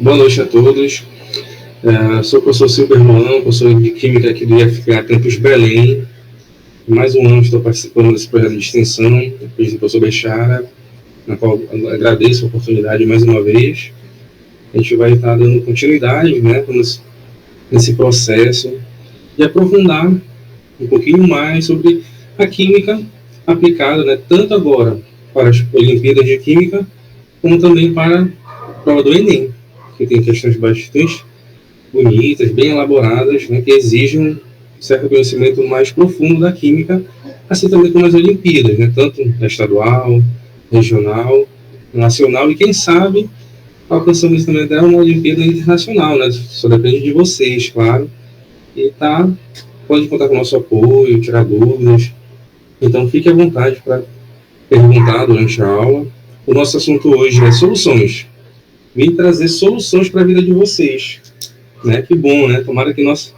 Boa noite a todos. Sou o professor Silber Luan, professor de Química aqui do IFPA Campus Belém. Mais um ano estou participando desse projeto de extensão, depois do professor Bechara, na qual agradeço a oportunidade mais uma vez. A gente vai estar dando continuidade, né, nesse processo de aprofundar um pouquinho mais sobre a química aplicada, né, tanto agora para as Olimpíadas de Química, como também para a prova do Enem, que tem questões bastante bonitas, bem elaboradas, né, que exigem um certo conhecimento mais profundo da química, assim também como as Olimpíadas, né, tanto na estadual, regional, nacional e, quem sabe, alcançamos também até uma Olimpíada internacional, né, só depende de vocês, claro, e pode contar com o nosso apoio, tirar dúvidas, então fique à vontade para perguntar durante a aula. O nosso assunto hoje é soluções. Vim trazer soluções para a vida de vocês, né? Que bom, né? Tomara que nossos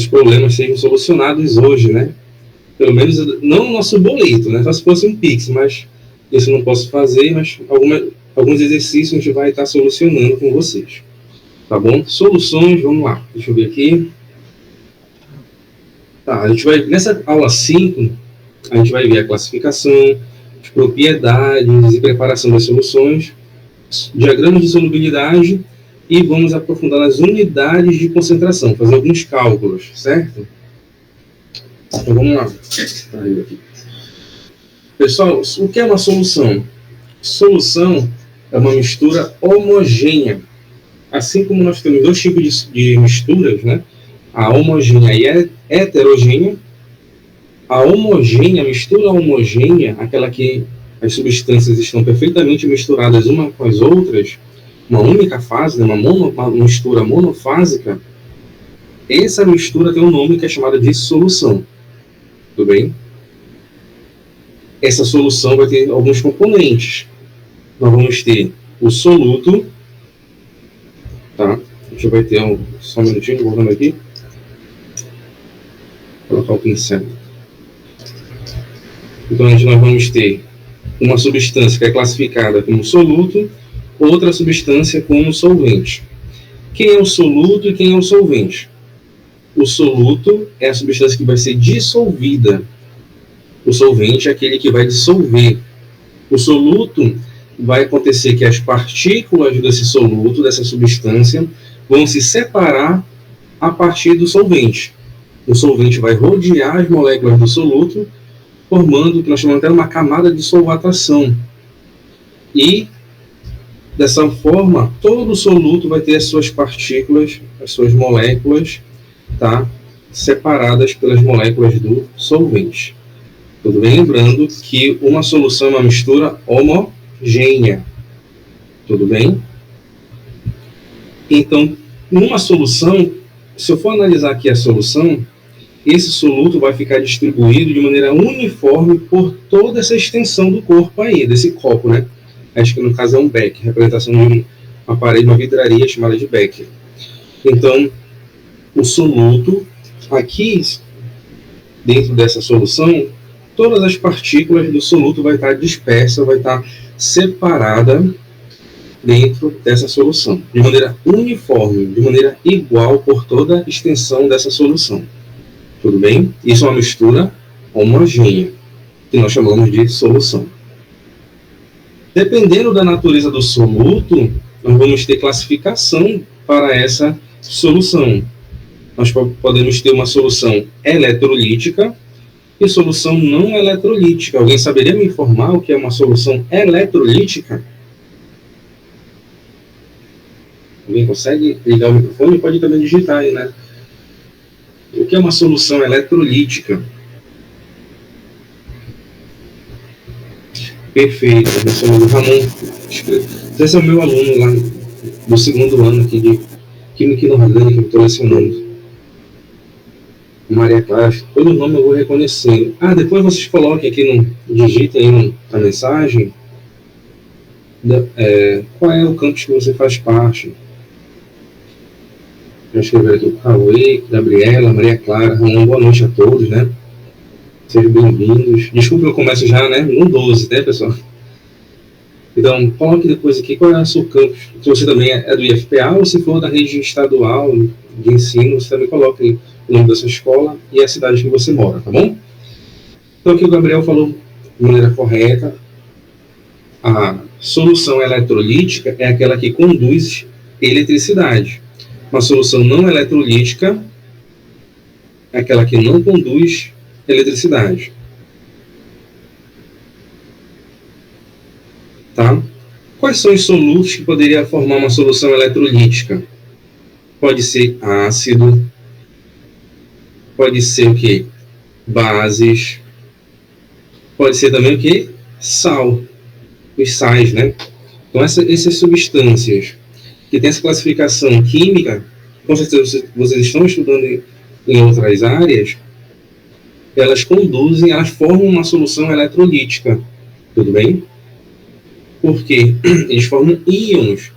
problemas sejam solucionados hoje, né? Pelo menos não o nosso boleto, né? Só se fosse um Pix, mas isso eu não posso fazer, mas alguns exercícios a gente vai estar solucionando com vocês. Tá bom? Soluções, vamos lá. Deixa eu ver aqui. Tá, a gente vai, nessa aula 5, a gente vai ver a classificação, as propriedades e preparação das soluções, diagramas de solubilidade e vamos aprofundar nas unidades de concentração, fazer alguns cálculos, certo? Então vamos lá. Pessoal, o que é uma solução? Solução é uma mistura homogênea. Assim como nós temos dois tipos de misturas, né? A homogênea e a heterogênea. A homogênea, a mistura homogênea, aquela que as substâncias estão perfeitamente misturadas uma com as outras, uma única fase, uma mistura monofásica, essa mistura tem um nome que é chamada de solução. Tudo bem? Essa solução vai ter alguns componentes. Nós vamos ter o soluto, tá? A gente vai ter só um minutinho, voltando aqui. Vou colocar o pincel. Então, nós vamos ter uma substância que é classificada como soluto, outra substância como solvente. Quem é o soluto e quem é o solvente? O soluto é a substância que vai ser dissolvida. O solvente é aquele que vai dissolver. O soluto vai acontecer que as partículas desse soluto, dessa substância, vão se separar a partir do solvente. O solvente vai rodear as moléculas do soluto, formando o que nós chamamos de uma camada de solvatação. E, dessa forma, todo soluto vai ter as suas partículas, as suas moléculas, tá, separadas pelas moléculas do solvente. Tudo bem? Lembrando que uma solução é uma mistura homogênea. Tudo bem? Então, numa solução, se eu for analisar aqui a solução, esse soluto vai ficar distribuído de maneira uniforme por toda essa extensão do corpo aí, desse copo, né? Acho que no caso é um becker, representação de um aparelho, uma vidraria chamada de becker. Então, o soluto, aqui, dentro dessa solução, todas as partículas do soluto vai estar dispersa, vai estar separada dentro dessa solução, de maneira uniforme, de maneira igual por toda a extensão dessa solução. Tudo bem? Isso é uma mistura homogênea, que nós chamamos de solução. Dependendo da natureza do soluto, nós vamos ter classificação para essa solução. Nós podemos ter uma solução eletrolítica e solução não eletrolítica. Alguém saberia me informar o que é uma solução eletrolítica? Alguém consegue ligar o microfone? Pode também digitar aí, né? O que é uma solução eletrolítica? Perfeito. O Ramon, esse é o meu aluno lá do segundo ano aqui de Química Inorgânica, que eu estou lecionando. Maria Clara, todo nome eu vou reconhecendo. Depois vocês coloquem aqui, digitem aí na mensagem, qual é o campus que você faz parte. Já escreveram aqui o Cauê, Gabriela, Maria Clara, Ramon, boa noite a todos, né? Sejam bem-vindos. Desculpa, eu começo já, né? No 12, né, pessoal? Então, coloque depois aqui qual é o seu campus. Se você também é do IFPA ou se for da rede estadual de ensino, você também coloque o nome da sua escola e a cidade que você mora, tá bom? Então, aqui o Gabriel falou de maneira correta. A solução eletrolítica é aquela que conduz eletricidade. Uma solução não eletrolítica é aquela que não conduz eletricidade. Tá? Quais são os solutos que poderiam formar uma solução eletrolítica? Pode ser ácido, pode ser o quê? Bases, pode ser também o quê? Sal, os sais, né? Então essas substâncias que têm essa classificação química, com certeza vocês estão estudando em outras áreas, elas conduzem, elas formam uma solução eletrolítica, tudo bem? Porque eles formam íons.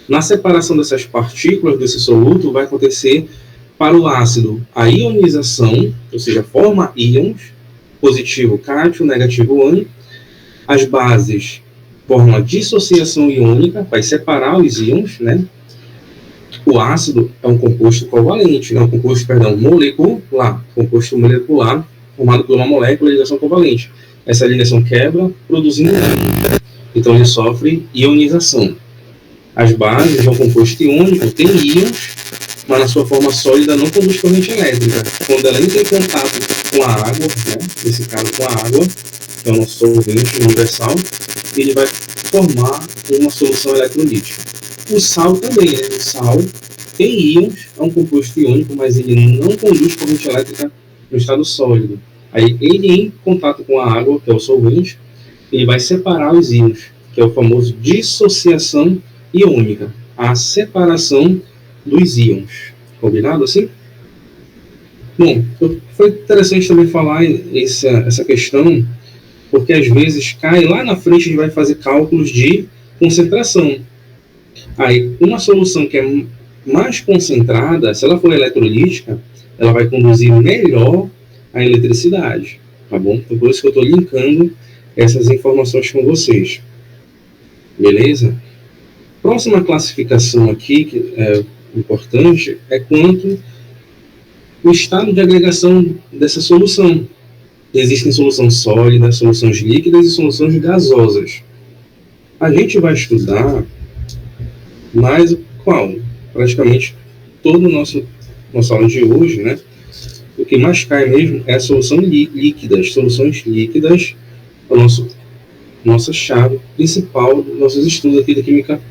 Na separação dessas partículas desse soluto vai acontecer para o ácido a ionização, ou seja, forma íons, positivo cátion, negativo ânion. As bases formam a dissociação iônica, vai separar os íons, né? O ácido é um composto covalente, né? Molecular, composto molecular formado por uma molécula de ligação covalente. Essa ligação quebra, produzindo ânion. Então ele sofre ionização. As bases é um composto iônico, tem íons, mas na sua forma sólida não conduz corrente elétrica. Quando ela entra em contato com a água, né, nesse caso com a água, que é o nosso solvente universal, ele vai formar uma solução eletrolítica. O sal também, né? O sal tem íons, é um composto iônico, mas ele não conduz corrente elétrica no estado sólido. Aí ele em contato com a água, que é o solvente, ele vai separar os íons, que é o famoso dissociação iônica, a separação dos íons. Combinado assim? Bom, foi interessante também falar essa questão, porque às vezes cai lá na frente, a gente vai fazer cálculos de concentração. Aí, uma solução que é mais concentrada, se ela for eletrolítica, ela vai conduzir melhor a eletricidade, tá bom? Então, por isso que eu estou linkando essas informações com vocês. Beleza? Próxima classificação aqui, que é importante, é quanto o estado de agregação dessa solução. Existem soluções sólidas, soluções líquidas e soluções gasosas. A gente vai estudar mais qual? Praticamente todo o nossa aula de hoje, né? O que mais cai mesmo é a solução líquidas. Soluções líquidas é a nossa chave principal dos nossos estudos aqui da química,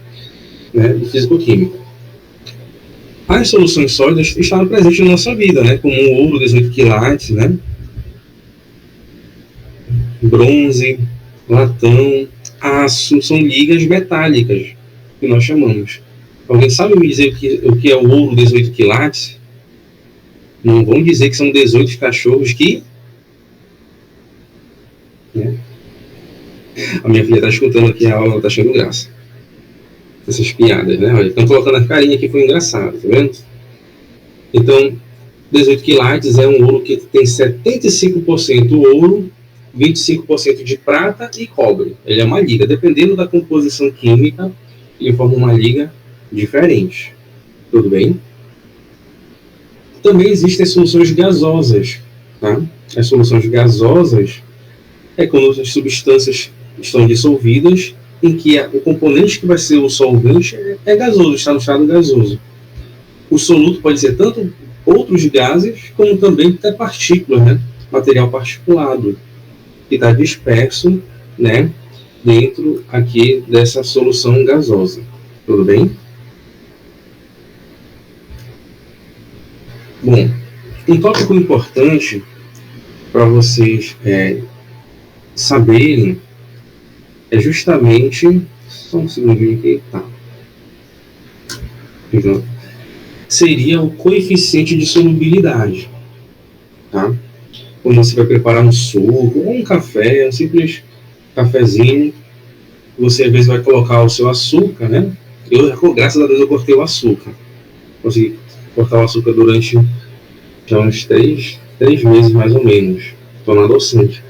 né, de físico-química. As soluções sólidas estão presentes na nossa vida, né, como o ouro, 18 quilates, né, bronze, latão, aço, são ligas metálicas, que nós chamamos. Alguém sabe me dizer o que é o ouro, 18 quilates? Não vão dizer que são 18 cachorros que... né? A minha filha está escutando aqui a aula, ela está achando graça. Essas piadas, né? Olha, estão colocando a carinha que foi engraçado, tá vendo? Então, 18 quilates é um ouro que tem 75% ouro, 25% de prata e cobre. Ele é uma liga. Dependendo da composição química, ele forma uma liga diferente. Tudo bem? Também existem soluções gasosas. Tá? As soluções gasosas é quando as substâncias estão dissolvidas, em que o componente que vai ser o solvente é gasoso, está no estado gasoso. O soluto pode ser tanto outros gases, como também até partículas, né? Material particulado, que está disperso, né, dentro aqui dessa solução gasosa. Tudo bem? Bom, um tópico importante para vocês saberem é justamente... Só um segundinho aqui. Tá. Então, seria o coeficiente de solubilidade. Tá? Quando você vai preparar um suco, ou um café, um simples cafezinho, você às vezes vai colocar o seu açúcar, né? Graças a Deus eu cortei o açúcar. Consegui cortar o açúcar durante já uns 3 meses mais ou menos. Estou na adoçante.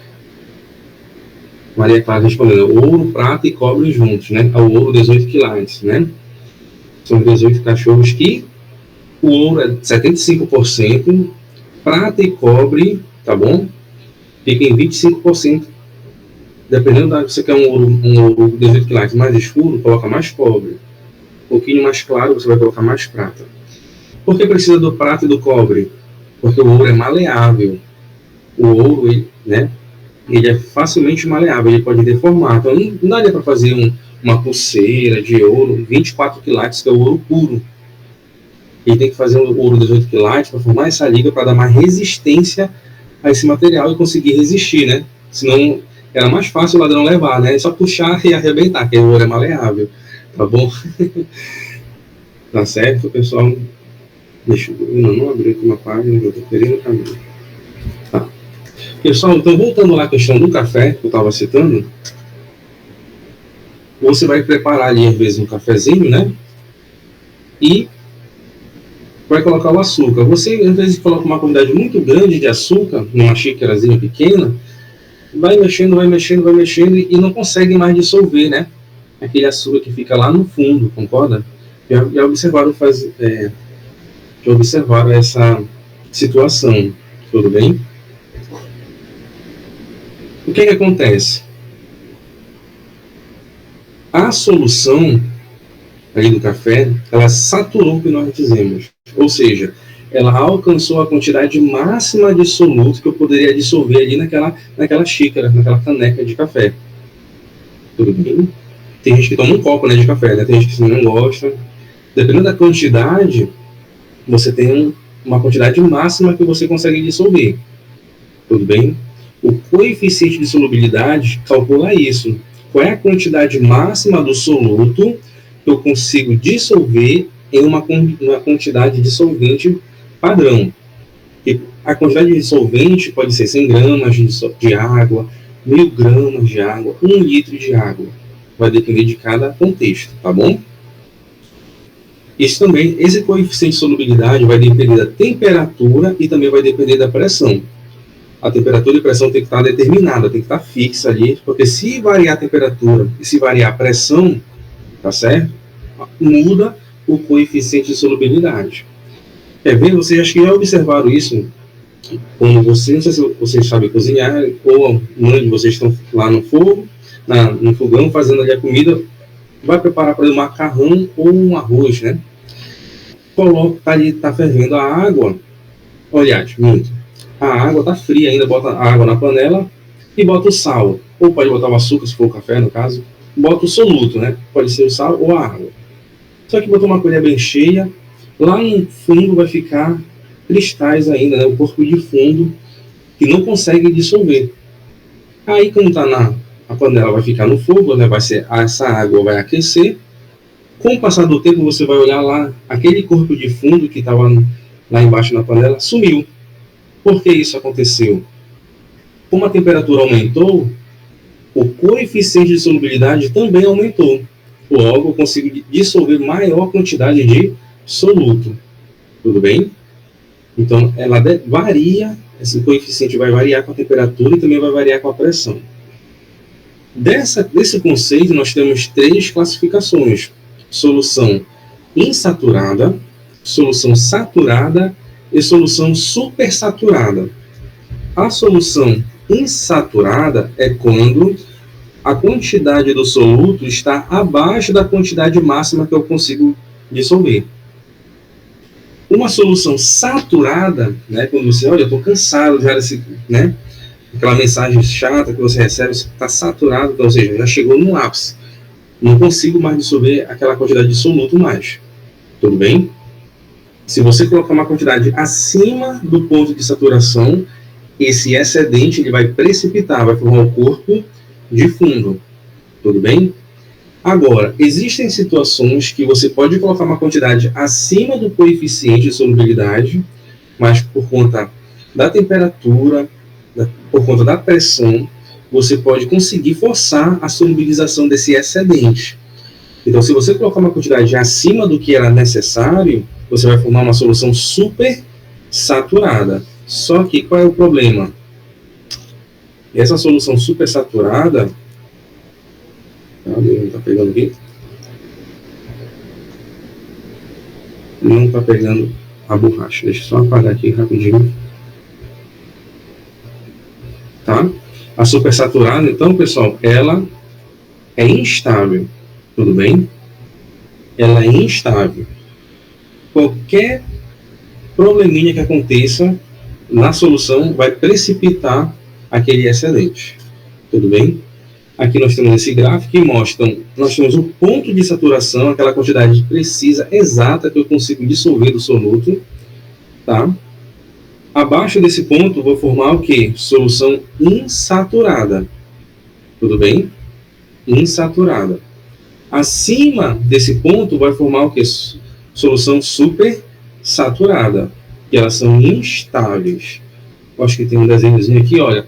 Maria Clara respondendo, ouro, prata e cobre juntos, né? O ouro 18 quilates, né? São 18 cachorros que o ouro é 75%, prata e cobre, tá bom? Fica em 25%. Dependendo da, você quer um ouro 18 quilates mais escuro, coloca mais cobre. Um pouquinho mais claro, você vai colocar mais prata. Por que precisa do prata e do cobre? Porque o ouro é maleável. O ouro, né? Ele é facilmente maleável, ele pode deformar. Então, não daria para fazer uma pulseira de ouro 24 quilates, que é o ouro puro. Ele tem que fazer um ouro 18 quilates para formar essa liga, para dar mais resistência a esse material e conseguir resistir, né? Senão, era mais fácil o ladrão levar, né? É só puxar e arrebentar, que o ouro é maleável. Tá bom? Tá certo, pessoal? Deixa eu não abrir aqui uma página, eu tô perdendo o caminho. Tá. Pessoal, então voltando lá à questão do café, que eu estava citando, você vai preparar ali, às vezes, um cafezinho, né? E vai colocar o açúcar. Você, às vezes, coloca uma quantidade muito grande de açúcar numa xícarazinha pequena, vai mexendo e não consegue mais dissolver, né? Aquele açúcar que fica lá no fundo, concorda? Já observaram essa situação, tudo bem? O que acontece? A solução aí do café, ela saturou o que nós dizemos. Ou seja, ela alcançou a quantidade máxima de soluto que eu poderia dissolver ali naquela xícara, naquela caneca de café. Tudo bem? Tem gente que toma um copo, né, de café, né? Tem gente que não gosta. Dependendo da quantidade, você tem uma quantidade máxima que você consegue dissolver. Tudo bem? O coeficiente de solubilidade calcula isso. Qual é a quantidade máxima do soluto que eu consigo dissolver em uma quantidade de solvente padrão? E a quantidade de solvente pode ser 100 gramas de água, 1000 gramas de água, 1 litro de água. Vai depender de cada contexto, tá bom? Isso também, esse coeficiente de solubilidade vai depender da temperatura e também vai depender da pressão. A temperatura e a pressão tem que estar determinada, tem que estar fixa ali, porque se variar a temperatura e se variar a pressão, tá certo? Muda o coeficiente de solubilidade. Quer ver? Vocês acho que já observaram isso quando você, não sei se vocês sabem cozinhar, ou mãe de vocês estão lá no fogo, no fogão, fazendo ali a comida, vai preparar para um macarrão ou um arroz, né? Coloca ali, tá fervendo a água, olha, muito. A água está fria ainda, bota a água na panela e bota o sal. Ou pode botar o açúcar, se for o café, no caso. Bota o soluto, né? Pode ser o sal ou a água. Só que botou uma colher bem cheia, lá no fundo vai ficar cristais ainda, né? O corpo de fundo, que não consegue dissolver. Aí, quando está a panela vai ficar no fogo, né? Essa água vai aquecer. Com o passar do tempo, você vai olhar lá, aquele corpo de fundo que estava lá embaixo na panela, sumiu. Por que isso aconteceu? Como a temperatura aumentou, o coeficiente de solubilidade também aumentou. Logo, eu consigo dissolver maior quantidade de soluto. Tudo bem? Então, ela varia, esse coeficiente vai variar com a temperatura e também vai variar com a pressão. Desse conceito, nós temos 3 classificações. Solução insaturada, solução saturada e solução supersaturada. A solução insaturada é quando a quantidade do soluto está abaixo da quantidade máxima que eu consigo dissolver. Uma solução saturada, né, quando você olha, eu estou cansado já desse, né, aquela mensagem chata que você recebe, você está saturado, ou seja, já chegou no ápice. Não consigo mais dissolver aquela quantidade de soluto mais. Tudo bem? Se você colocar uma quantidade acima do ponto de saturação, esse excedente ele vai precipitar, vai formar um corpo de fundo. Tudo bem? Agora, existem situações que você pode colocar uma quantidade acima do coeficiente de solubilidade, mas por conta da temperatura, por conta da pressão, você pode conseguir forçar a solubilização desse excedente. Então, se você colocar uma quantidade acima do que era necessário, você vai formar uma solução super saturada. Só que qual é o problema? Essa solução super saturada, Não está pegando aqui. Não está pegando a borracha. Deixa eu só apagar aqui rapidinho. Tá? A supersaturada, então, pessoal, ela é instável. Tudo bem? Ela é instável. Qualquer probleminha que aconteça na solução vai precipitar aquele excedente. Tudo bem? Aqui nós temos esse gráfico que mostra, nós temos o ponto de saturação, aquela quantidade precisa, exata, que eu consigo dissolver do soluto. Tá? Abaixo desse ponto, vou formar o quê? Solução insaturada. Tudo bem? Insaturada. Acima desse ponto, vai formar o quê? Solução supersaturada. Que elas são instáveis. Eu acho que tem um desenhozinho aqui, olha.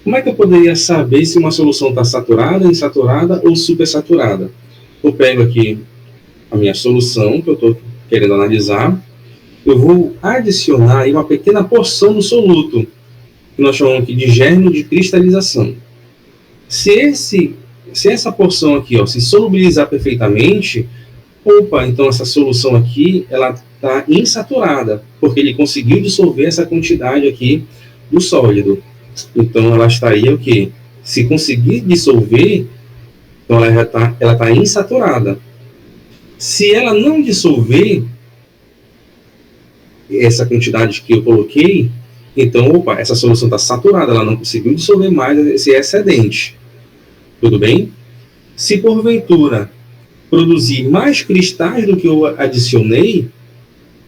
Como é que eu poderia saber se uma solução está saturada, insaturada ou supersaturada? Eu pego aqui a minha solução, que eu estou querendo analisar. Eu vou adicionar aí uma pequena porção do soluto, que nós chamamos aqui de germe de cristalização. Se essa porção aqui, ó, se solubilizar perfeitamente, opa, então essa solução aqui, ela está insaturada, porque ele conseguiu dissolver essa quantidade aqui do sólido. Então ela estaria o quê? Se conseguir dissolver, então ela está insaturada. Se ela não dissolver essa quantidade que eu coloquei, então, opa, essa solução está saturada, ela não conseguiu dissolver mais esse excedente. Tudo bem? Se porventura produzir mais cristais do que eu adicionei,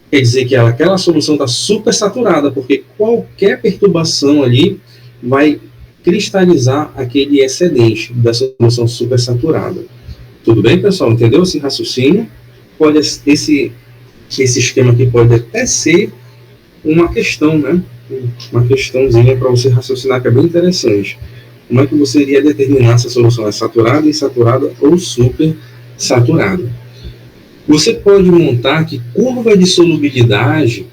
quer dizer que aquela solução está super saturada, porque qualquer perturbação ali vai cristalizar aquele excedente da solução super saturada. Tudo bem, pessoal? Entendeu esse raciocínio? Esse esquema aqui pode até ser uma questão, né? Uma questãozinha para você raciocinar, que é bem interessante. Como é que você iria determinar se a solução é saturada, insaturada ou super saturada? Você pode montar aqui curva de solubilidade,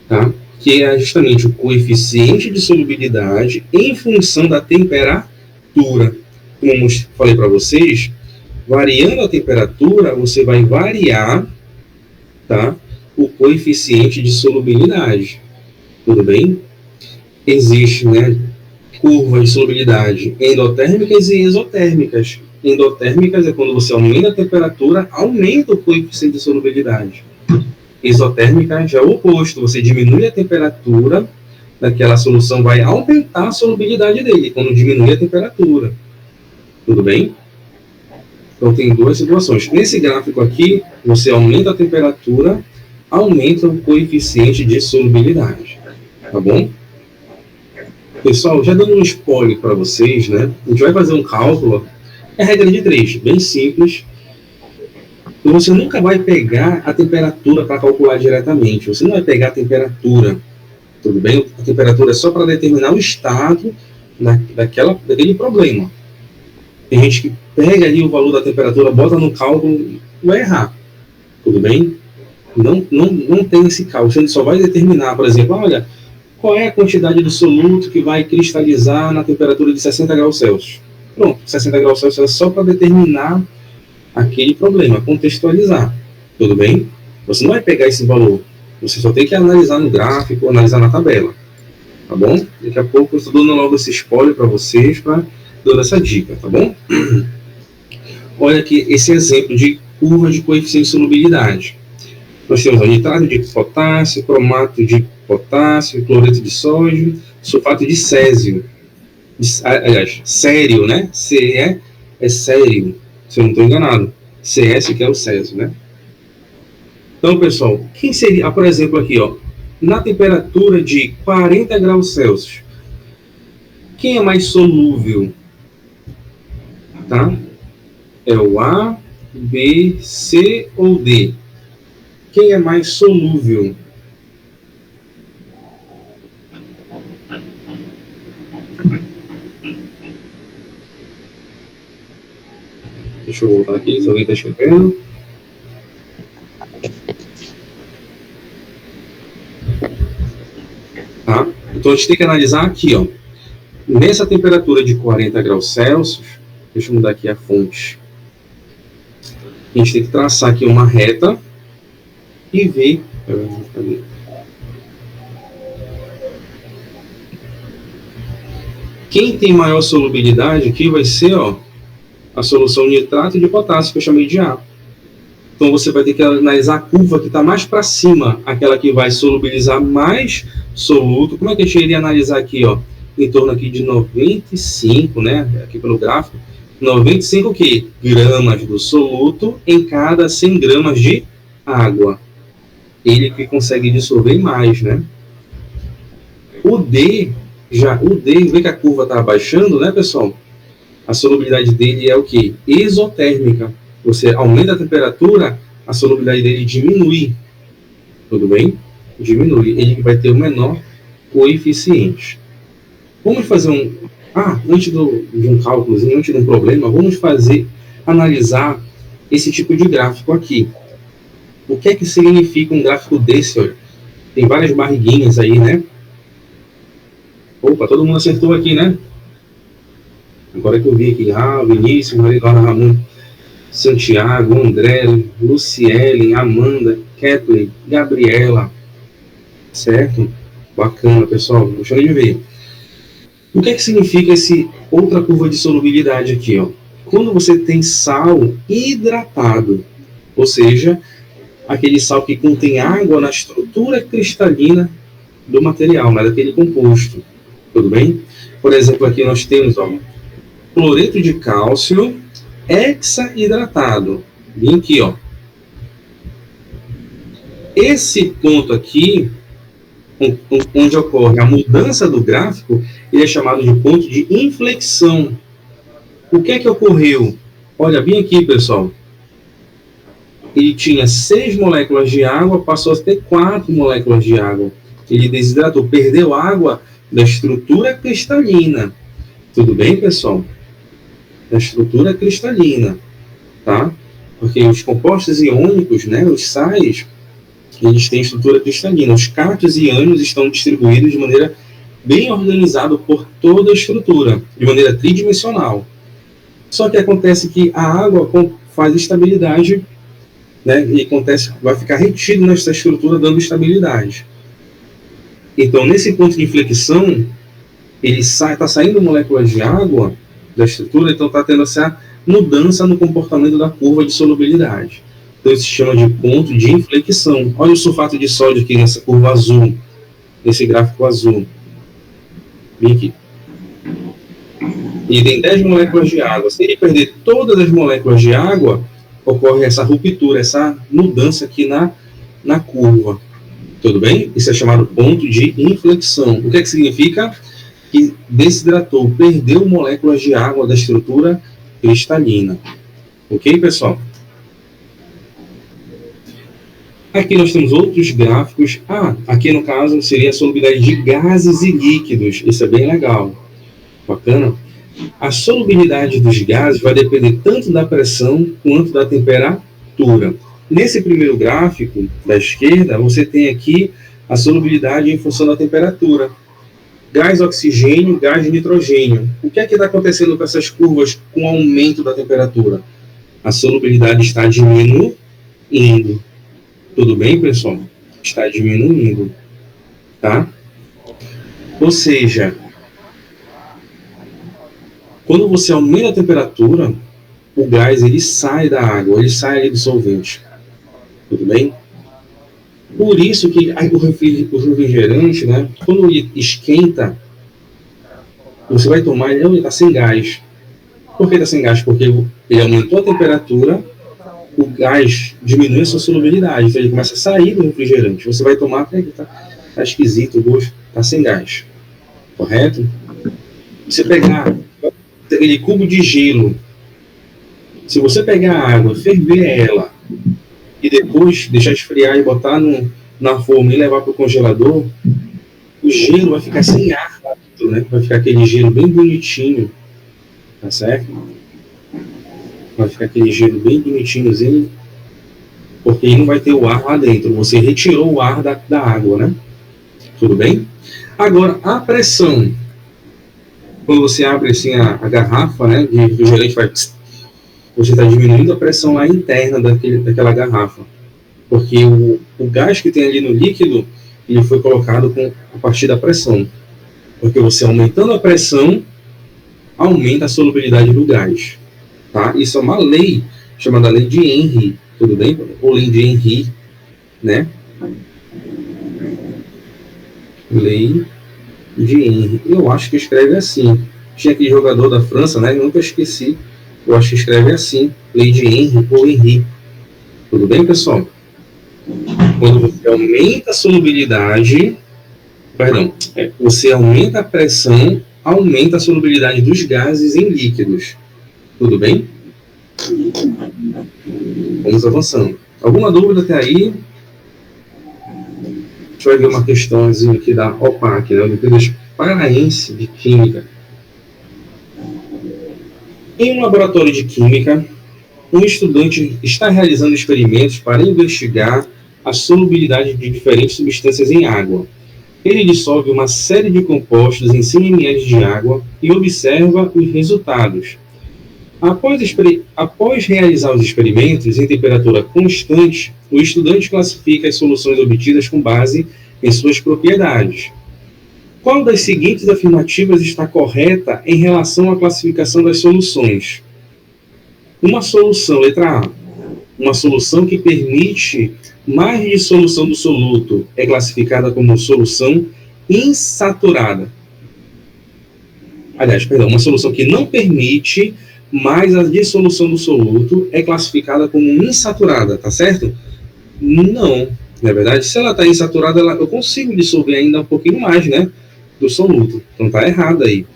tá? Que é justamente o coeficiente de solubilidade em função da temperatura. Como eu falei para vocês, variando a temperatura, você vai variar, tá, o coeficiente de solubilidade. Tudo bem? Existe, né, curvas de solubilidade endotérmicas e exotérmicas. Endotérmicas é quando você aumenta a temperatura, aumenta o coeficiente de solubilidade. Exotérmica já é o oposto, você diminui a temperatura daquela solução, vai aumentar a solubilidade dele, quando diminui a temperatura. Tudo bem? Então tem duas situações. Nesse gráfico aqui, você aumenta a temperatura, aumenta o coeficiente de solubilidade. Tá bom? Pessoal, já dando um spoiler para vocês, né? A gente vai fazer um cálculo, é regra de 3, bem simples. E você nunca vai pegar a temperatura para calcular diretamente. Você não vai pegar a temperatura, tudo bem? A temperatura é só para determinar o estado daquele problema. Tem gente que pega ali o valor da temperatura, bota no cálculo e vai errar. Tudo bem? Não tem esse cálculo. Você só vai determinar, por exemplo, olha, qual é a quantidade do soluto que vai cristalizar na temperatura de 60 graus Celsius. Pronto, 60 graus Celsius é só para determinar aquele problema, contextualizar. Tudo bem? Você não vai pegar esse valor. Você só tem que analisar no gráfico, analisar na tabela. Tá bom? Daqui a pouco eu estou dando logo esse spoiler para vocês, para dar essa dica, tá bom? Olha aqui esse exemplo de curva de coeficiente de solubilidade. Nós temos o nitrato de potássio, cromato de potássio, cloreto de sódio, sulfato de césio. Aliás, sério, né? CE é sério, se eu não estou enganado. CS que é o césio, né? Então, pessoal, quem seria, por exemplo, aqui, ó, na temperatura de 40 graus Celsius, quem é mais solúvel? Tá? É o A, B, C ou D? Quem é mais solúvel? Deixa eu voltar aqui, se alguém está escrevendo. Tá? Então a gente tem que analisar aqui, ó. Nessa temperatura de 40 graus Celsius, deixa eu mudar aqui a fonte. A gente tem que traçar aqui uma reta e ver. Quem tem maior solubilidade aqui vai ser, ó, a solução nitrato de potássio, que eu chamei de A. Então você vai ter que analisar a curva que está mais para cima, aquela que vai solubilizar mais soluto. Como é que a gente iria analisar aqui, ó? Em torno aqui de 95, né? Aqui pelo gráfico. 95 o quê? Gramas do soluto em cada 100 gramas de água. Ele que consegue dissolver mais, né? O D, vê que a curva está abaixando, né, pessoal? A solubilidade dele é o quê? Exotérmica. Você aumenta a temperatura, a solubilidade dele diminui. Tudo bem? Diminui. Ele vai ter o menor coeficiente. Vamos fazer antes de um cálculo, antes de um problema, vamos analisar esse tipo de gráfico aqui. O que é que significa um gráfico desse? Olha? Tem várias barriguinhas aí, né? Opa, todo mundo acertou aqui, né? Agora que eu vi aqui, Vinícius, Maria Ramon, Santiago, André, Luciele, Amanda, Kathleen, Gabriela. Certo? Bacana, pessoal. Deixa eu ver. O que é que significa essa outra curva de solubilidade aqui, ó? Quando você tem sal hidratado, ou seja, aquele sal que contém água na estrutura cristalina do material, né, daquele composto. Tudo bem? Por exemplo, aqui nós temos, ó, cloreto de cálcio hexaidratado. Vem aqui, ó. Esse ponto aqui, onde ocorre a mudança do gráfico, ele é chamado de ponto de inflexão. O que é que ocorreu? Olha, bem aqui, pessoal. Ele tinha 6 moléculas de água, passou a ter 4 moléculas de água. Ele desidratou, perdeu água da estrutura cristalina. Tudo bem, pessoal? Da estrutura cristalina, tá? Porque os compostos iônicos, né, os sais, eles têm estrutura cristalina. Os cátions e ânions estão distribuídos de maneira bem organizada por toda a estrutura, de maneira tridimensional. Só que acontece que a água faz estabilidade, né, e vai ficar retido nessa estrutura, dando estabilidade. Então, nesse ponto de inflexão, ele está saindo moléculas de água da estrutura, então está tendo essa mudança no comportamento da curva de solubilidade. Então, isso se chama de ponto de inflexão. Olha o sulfato de sódio aqui nessa curva azul, nesse gráfico azul. Vem aqui. E tem 10 moléculas de água. Se ele perder todas as moléculas de água, ocorre essa ruptura, essa mudança aqui na curva. Tudo bem? Isso é chamado ponto de inflexão. O que é que significa? Que desidratou, perdeu moléculas de água da estrutura cristalina. Ok, pessoal? Aqui nós temos outros gráficos. Aqui no caso seria a solubilidade de gases e líquidos. Isso é bem legal. Bacana? A solubilidade dos gases vai depender tanto da pressão quanto da temperatura. Nesse primeiro gráfico da esquerda, você tem aqui a solubilidade em função da temperatura. Gás oxigênio, gás nitrogênio. O que é que está acontecendo com essas curvas com o aumento da temperatura? A solubilidade está diminuindo. Tudo bem, pessoal? Está diminuindo. Tá? Ou seja, quando você aumenta a temperatura, o gás ele sai da água, ele sai ali do solvente. Tudo bem? Por isso que o refrigerante, né, quando ele esquenta, você vai tomar, ele está sem gás. Por que está sem gás? Porque ele aumentou a temperatura, o gás diminui a sua solubilidade, então ele começa a sair do refrigerante. Você vai tomar, está esquisito o gosto, está sem gás. Correto? Você pegar aquele cubo de gelo, se você pegar a água, ferver ela, e depois deixar esfriar e botar na forma e levar para o congelador, o gelo vai ficar sem ar, né? Vai ficar aquele gelo bem bonitinho, tá certo? Vai ficar aquele gelo bem bonitinhozinho, porque ele não vai ter o ar lá dentro, você retirou o ar da água, né? Tudo bem? Agora, a pressão, quando você abre assim a garrafa, né, de refrigerante, vai você está diminuindo a pressão lá interna daquela garrafa, porque o gás que tem ali no líquido, ele foi colocado a partir da pressão, porque você aumentando a pressão, aumenta a solubilidade do gás, tá? Isso é uma lei chamada lei de Henry, tudo bem? Ou lei de Henry, né? Lei de Henry. Eu acho que escreve assim. Tinha aquele jogador da França, né? Nunca esqueci. Eu acho que escreve assim. Lei de Henry ou Henry. Tudo bem, pessoal? Quando você aumenta a solubilidade, você aumenta a pressão, aumenta a solubilidade dos gases em líquidos. Tudo bem? Vamos avançando. Alguma dúvida até aí? A gente vai ver uma questãozinha aqui da OPAC, né? Olimpíadas Paraense de Química. Em um laboratório de Química, um estudante está realizando experimentos para investigar a solubilidade de diferentes substâncias em água. Ele dissolve uma série de compostos em 100 ml de água e observa os resultados. Após realizar os experimentos em temperatura constante, o estudante classifica as soluções obtidas com base em suas propriedades. Qual das seguintes afirmativas está correta em relação à classificação das soluções? Uma solução, letra A, uma solução que permite mais dissolução do soluto é classificada como solução insaturada. Uma solução que não permite mais a dissolução do soluto é classificada como insaturada, tá certo? Não, na verdade, se ela está insaturada, eu consigo dissolver ainda um pouquinho mais, né, do soluto. Então tá errado aí.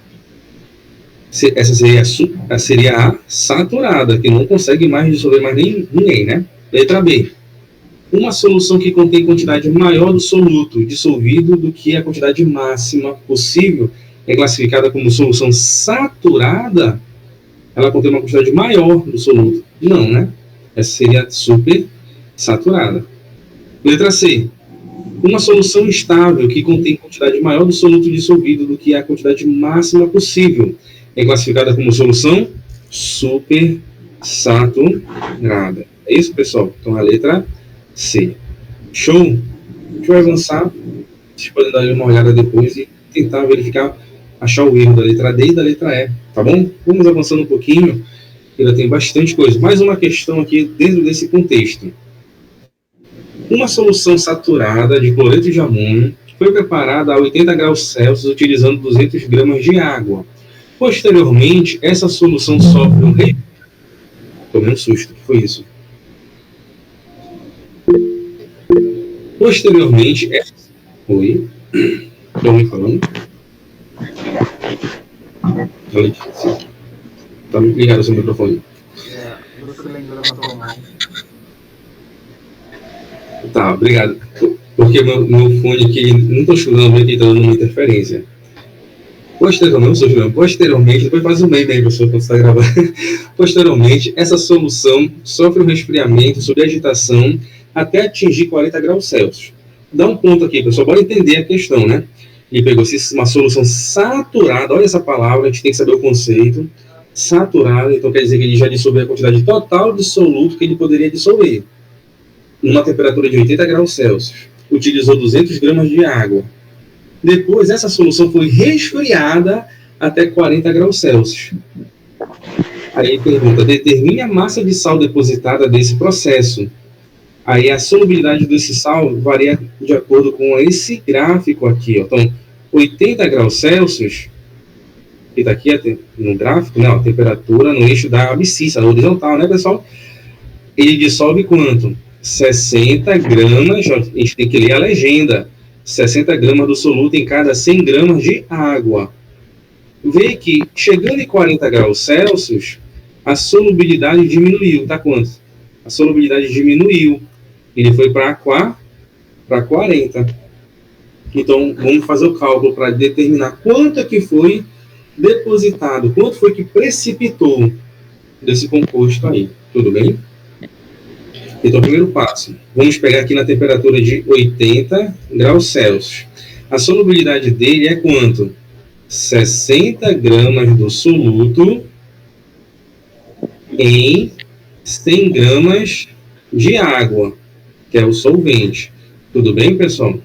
Essa seria a saturada, que não consegue mais dissolver mais ninguém, né? Letra B. Uma solução que contém quantidade maior do soluto dissolvido do que a quantidade máxima possível é classificada como solução saturada. Ela contém uma quantidade maior do soluto. Não, né? Essa seria super saturada. Letra C. Uma solução estável que contém quantidade maior do soluto dissolvido do que a quantidade máxima possível é classificada como solução super saturada. É isso, pessoal? Então, a letra C. Show? A gente vai avançar. Vocês podem dar uma olhada depois e tentar verificar, achar o erro da letra D e da letra E. Tá bom? Vamos avançando um pouquinho. Ainda tem bastante coisa. Mais uma questão aqui dentro desse contexto. Uma solução saturada de cloreto de amônio foi preparada a 80 graus Celsius utilizando 200 gramas de água. Posteriormente, essa solução sofre um Tomei um susto, que foi isso? Posteriormente, Oi? Estão me falando? Tá ligado o seu microfone? Tá, obrigado. Porque meu fone aqui, não estou escutando bem, que está dando uma interferência. Posteriormente, depois faz um meme aí, pessoal, quando você está gravando. Posteriormente, essa solução sofre um resfriamento sob agitação até atingir 40 graus Celsius. Dá um ponto aqui, pessoal, bora entender a questão, né? Ele pegou uma solução saturada, olha essa palavra, a gente tem que saber o conceito. Saturada, então quer dizer que ele já dissolveu a quantidade total de soluto que ele poderia dissolver. Numa temperatura de 80 graus Celsius. Utilizou 200 gramas de água. Depois, essa solução foi resfriada até 40 graus Celsius. Aí pergunta, determine a massa de sal depositada desse processo. Aí a solubilidade desse sal varia de acordo com esse gráfico aqui. Ó. Então, 80 graus Celsius, que está aqui no gráfico, né, a temperatura no eixo da abscissa, na horizontal, né, pessoal? Ele dissolve quanto? 60 gramas, a gente tem que ler a legenda. 60 gramas do soluto em cada 100 gramas de água. Vê que, chegando em 40 graus Celsius, a solubilidade diminuiu. Tá quanto? A solubilidade diminuiu. Ele foi para 40. Então, vamos fazer o cálculo para determinar quanto é que foi depositado, quanto foi que precipitou desse composto aí. Tudo bem? Então, primeiro passo, vamos pegar aqui na temperatura de 80 graus Celsius. A solubilidade dele é quanto? 60 gramas do soluto em 100 gramas de água, que é o solvente. Tudo bem, pessoal?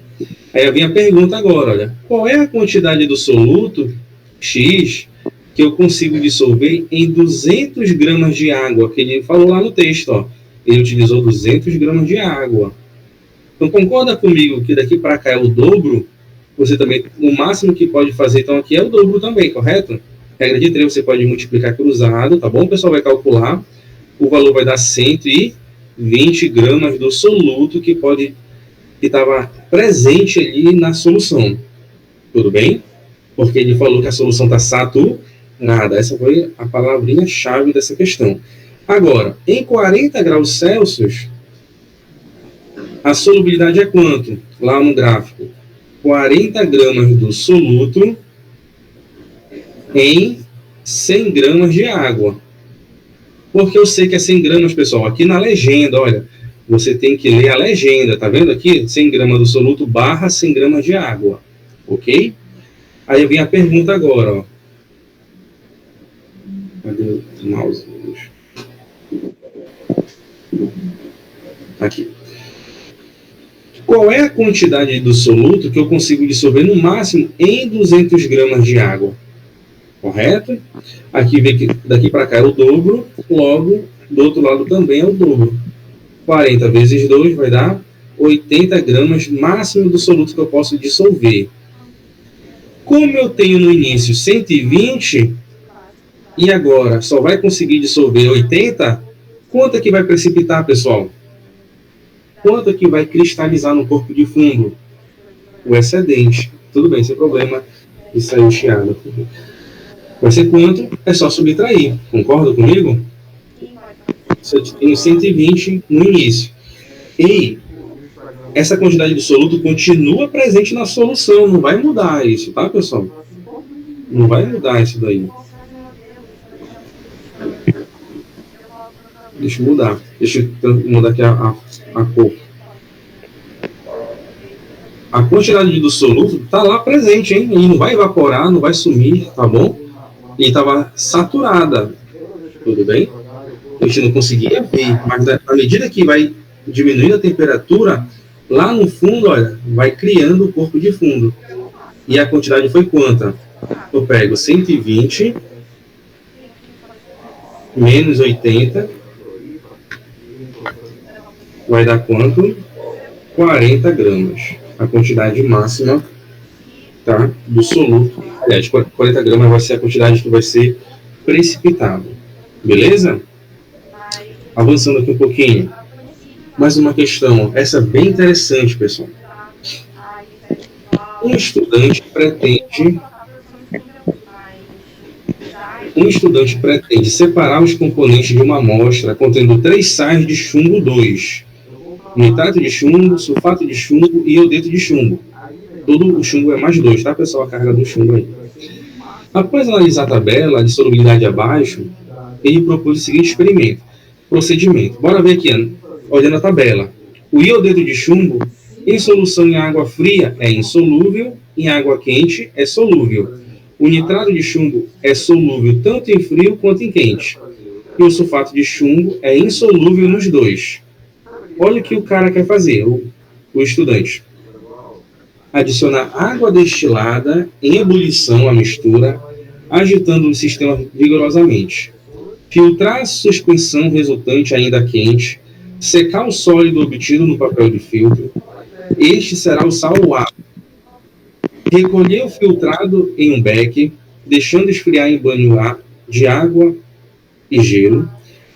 Aí vem a pergunta agora, olha, qual é a quantidade do soluto X que eu consigo dissolver em 200 gramas de água, que ele falou lá no texto, ó. Ele utilizou 200 gramas de água. Então, concorda comigo que daqui para cá é o dobro? Você também, o máximo que pode fazer, então, aqui é o dobro também, correto? Regra de 3, você pode multiplicar cruzado, tá bom? O pessoal vai calcular. O valor vai dar 120 gramas do soluto que estava presente ali na solução. Tudo bem? Porque ele falou que a solução está saturada. Essa foi a palavrinha-chave dessa questão. Agora, em 40 graus Celsius, a solubilidade é quanto? Lá no gráfico. 40 gramas do soluto em 100 gramas de água. Porque eu sei que é 100 gramas, pessoal. Aqui na legenda, olha, você tem que ler a legenda. Tá vendo aqui? 100 gramas do soluto barra 100 gramas de água. Ok? Aí vem a pergunta agora, ó. Cadê o mouse? Aqui. Qual é a quantidade do soluto que eu consigo dissolver no máximo em 200 gramas de água? Correto? Aqui vê que daqui para cá é o dobro, logo do outro lado também é o dobro. 40 vezes 2 vai dar 80 gramas máximo do soluto que eu posso dissolver. Como eu tenho no início 120 e agora só vai conseguir dissolver 80, quanto é que vai precipitar, pessoal? Quanto é que vai cristalizar no corpo de fundo? O excedente. Tudo bem, sem problema. Isso aí, chiado. Vai ser quanto? É só subtrair. Concorda comigo? Se eu tenho 120 no início. E essa quantidade de soluto continua presente na solução. Não vai mudar isso, tá, pessoal? Não vai mudar isso daí. Deixa eu mudar. Deixa eu mudar aqui a cor. A quantidade do soluto está lá presente, hein? E não vai evaporar, não vai sumir, tá bom? E estava saturada. Tudo bem? A gente não conseguia ver, mas à medida que vai diminuindo a temperatura, lá no fundo, olha, vai criando o corpo de fundo. E a quantidade foi quanta? Eu pego 120 menos 80, vai dar quanto? 40 gramas. A quantidade máxima, tá, do soluto. Aliás, 40 gramas vai ser a quantidade que vai ser precipitada. Beleza? Avançando aqui um pouquinho. Mais uma questão. Essa é bem interessante, pessoal. Um estudante pretende separar os componentes de uma amostra contendo 3 sais de chumbo 2, nitrato de chumbo, sulfato de chumbo e iodeto de chumbo. Todo o chumbo é mais 2, tá, pessoal? A carga do chumbo aí. Após analisar a tabela de solubilidade abaixo, ele propôs o seguinte procedimento. Bora ver aqui, olhando a tabela. O iodeto de chumbo, em solução em água fria, é insolúvel, em água quente, é solúvel. O nitrato de chumbo é solúvel tanto em frio quanto em quente. E o sulfato de chumbo é insolúvel nos dois. Olha o que o cara quer fazer, o estudante. Adicionar água destilada em ebulição à mistura, agitando o sistema vigorosamente. Filtrar a suspensão resultante ainda quente, secar o sólido obtido no papel de filtro. Este será o sal A. Recolher o filtrado em um beque, deixando esfriar em banho de água e gelo.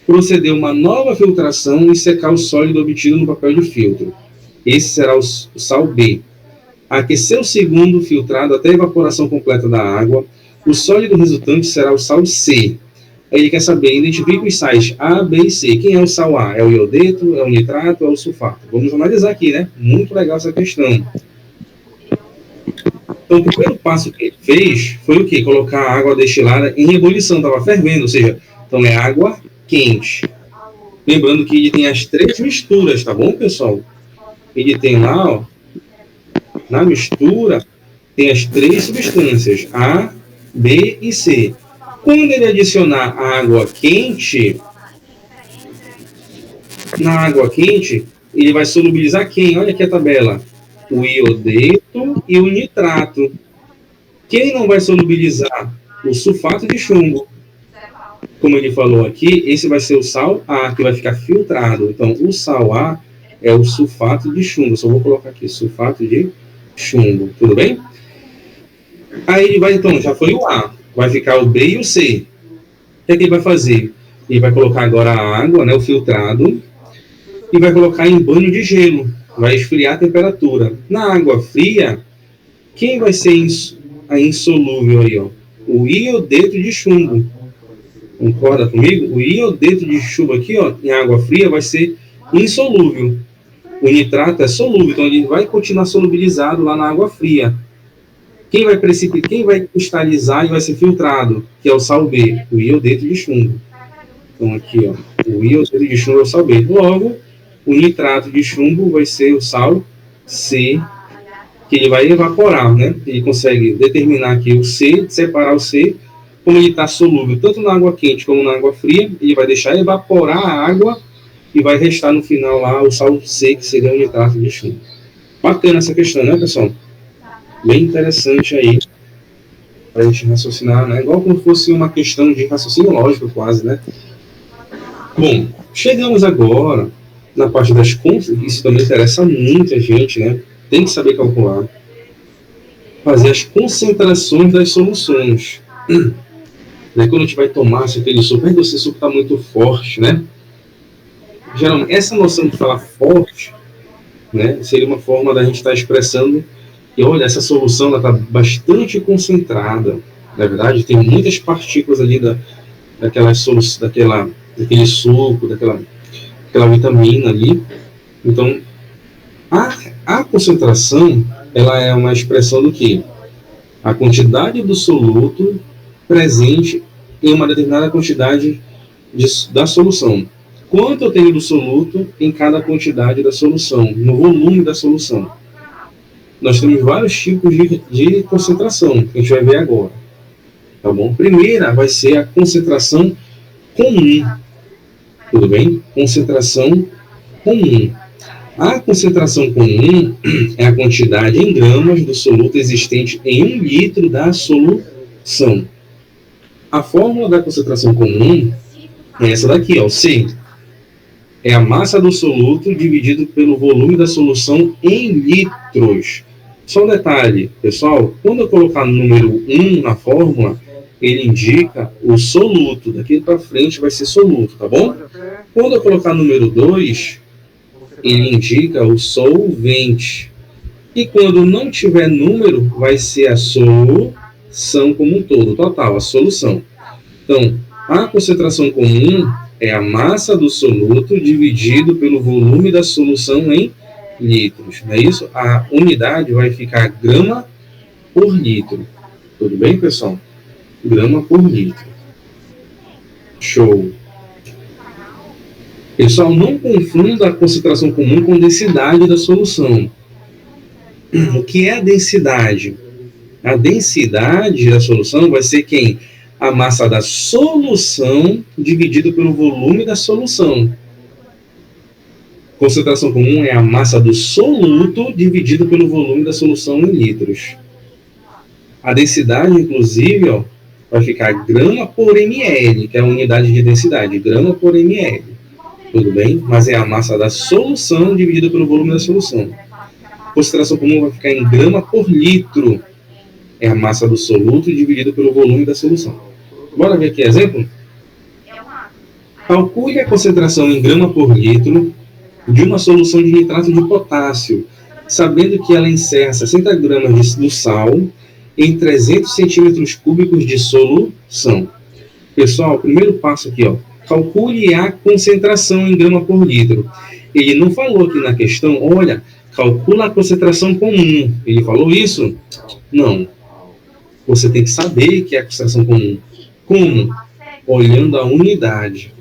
Proceder uma nova filtração e secar o sólido obtido no papel de filtro. Esse será o sal B. Aquecer o segundo filtrado até a evaporação completa da água. O sólido resultante será o sal C. Aí ele quer saber, identifique os sais A, B e C. Quem é o sal A? É o iodeto, é o nitrato, é o sulfato? Vamos analisar aqui, né? Muito legal essa questão. Então, o primeiro passo que ele fez foi o quê? Colocar a água destilada em ebulição, estava fervendo, ou seja, então é água quente. Lembrando que ele tem as 3 misturas, tá bom, pessoal? Ele tem lá, ó, na mistura, tem as 3 substâncias, A, B e C. Quando ele adicionar a água quente, Na água quente, ele vai solubilizar quem? Olha aqui a tabela. O iodeto e o nitrato. Quem não vai solubilizar? O sulfato de chumbo. Como ele falou aqui, esse vai ser o sal A, que vai ficar filtrado. Então, o sal A é o sulfato de chumbo. Só vou colocar aqui, sulfato de chumbo. Tudo bem? Aí ele vai, então, já foi o A. Vai ficar o B e o C. O que é que ele vai fazer? Ele vai colocar agora a água, né, o filtrado, e vai colocar em banho de gelo. Vai esfriar a temperatura. Na água fria, quem vai ser a insolúvel aí, ó? O iodeto de chumbo. Concorda comigo? O iodeto de chumbo aqui, ó, em água fria, vai ser insolúvel. O nitrato é solúvel, então ele vai continuar solubilizado lá na água fria. Quem vai precipitar, quem vai cristalizar e vai ser filtrado, que é o sal B, o iodeto de chumbo. Então aqui, ó, o iodeto de chumbo é o sal B. Logo, o nitrato de chumbo vai ser o sal C, que ele vai evaporar, né? Ele consegue determinar aqui o C, separar o C, como ele está solúvel tanto na água quente como na água fria, ele vai deixar evaporar a água e vai restar no final lá o sal C, que seria o nitrato de chumbo. Bacana essa questão, né, pessoal? Bem interessante aí para a gente raciocinar, né? Igual como fosse uma questão de raciocínio lógico quase, né? Bom, chegamos agora na parte das contas, isso também interessa muito a gente, né? Tem que saber calcular. Fazer as concentrações das soluções. Daí quando a gente vai tomar aquele suco, esse suco está muito forte, né? Geralmente, essa noção de falar forte, né, seria uma forma da gente estar expressando que, olha, essa solução está bastante concentrada. Na verdade, tem muitas partículas ali daquele suco, daquela vitamina ali. Então, a concentração, ela é uma expressão do quê? A quantidade do soluto presente em uma determinada quantidade da solução. Quanto eu tenho do soluto em cada quantidade da solução, no volume da solução. Nós temos vários tipos de concentração, que a gente vai ver agora. Tá bom? Primeira vai ser a concentração comum. Tudo bem? Concentração comum. A concentração comum é a quantidade em gramas do soluto existente em 1 litro da solução. A fórmula da concentração comum é essa daqui, ó, C. É a massa do soluto dividido pelo volume da solução em litros. Só um detalhe, pessoal, quando eu colocar no número 1 na fórmula, ele indica o soluto. Daqui para frente vai ser soluto, tá bom? Quando eu colocar no número 2, ele indica o solvente. E quando não tiver número, vai ser a solução como um todo, total, a solução. Então, a concentração comum é a massa do soluto dividido pelo volume da solução em litros. Não é isso? A unidade vai ficar grama por litro. Tudo bem, pessoal? Grama por litro. Show. Pessoal, não confunda a concentração comum com densidade da solução. O que é a densidade? A densidade da solução vai ser quem? A massa da solução dividido pelo volume da solução. Concentração comum é a massa do soluto dividido pelo volume da solução em litros. A densidade, inclusive, ó, vai ficar grama por ml, que é a unidade de densidade, grama por ml. Tudo bem? Mas é a massa da solução dividida pelo volume da solução. Concentração comum vai ficar em grama por litro. É a massa do soluto dividido pelo volume da solução. Bora ver aqui exemplo? Calcule a concentração em grama por litro de uma solução de nitrato de potássio, sabendo que ela encerra 60 gramas do sal em 300 centímetros cúbicos de solução. Pessoal, primeiro passo aqui, ó. Calcule a concentração em grama por litro. Ele não falou aqui na questão, olha, calcula a concentração comum. Ele falou isso? Não. Você tem que saber que é a concentração comum. Como? Olhando a unidade.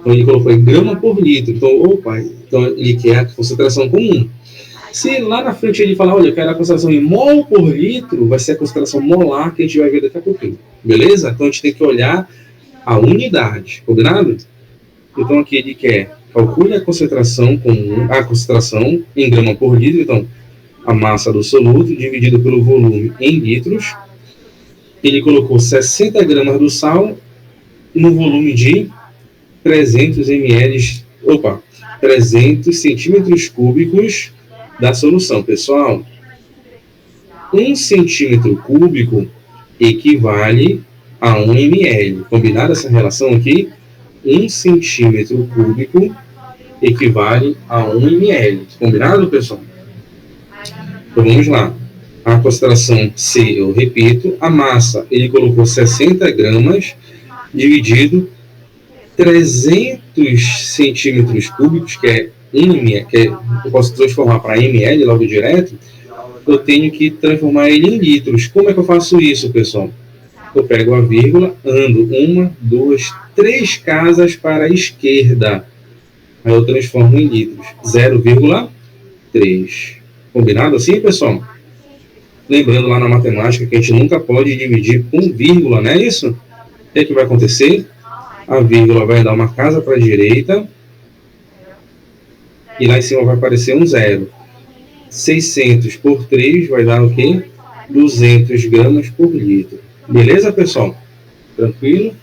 Então, ele colocou em grama por litro. Então, ele quer a concentração comum. Se lá na frente ele falar, olha, eu quero a concentração em mol por litro, vai ser a concentração molar que a gente vai ver daqui a pouquinho. Beleza? Então, a gente tem que olhar a unidade. Combinado? Então, aqui ele quer calcule a concentração em grama por litro. Então, a massa do soluto dividido pelo volume em litros. Ele colocou 60 gramas do sal no volume de 300 centímetros cúbicos da solução. Pessoal, 1 centímetro cúbico equivale a 1 ml. Combinado essa relação aqui? 1 centímetro cúbico equivale a 1 ml. Combinado, pessoal? Então, vamos lá. A concentração C, eu repito, a massa, ele colocou 60 gramas, dividido 300 centímetros cúbicos, que é 1 ml, eu posso transformar para ml logo direto, eu tenho que transformar ele em litros. Como é que eu faço isso, pessoal? Eu pego a vírgula, ando 1, 2, 3 casas para a esquerda. Aí eu transformo em litros. 0,3. Combinado assim, pessoal? Lembrando lá na matemática que a gente nunca pode dividir com vírgula, não é isso? O que é que vai acontecer? A vírgula vai dar uma casa para a direita e lá em cima vai aparecer um 0. 600 por 3 vai dar o quê? 200 gramas por litro. Beleza, pessoal? Tranquilo?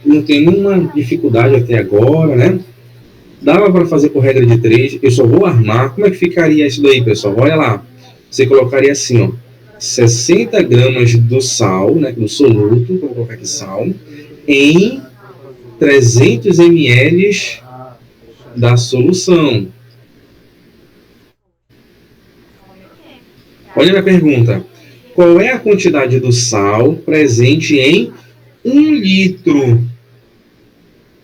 Não tem nenhuma dificuldade até agora, né? Dava para fazer por regra de 3. Eu só vou armar. Como é que ficaria isso daí, pessoal? Olha lá. Você colocaria assim, ó, 60 gramas do sal, né, do soluto, vou colocar aqui sal, em 300 ml da solução. Olha a minha pergunta. Qual é a quantidade do sal presente em 1 litro?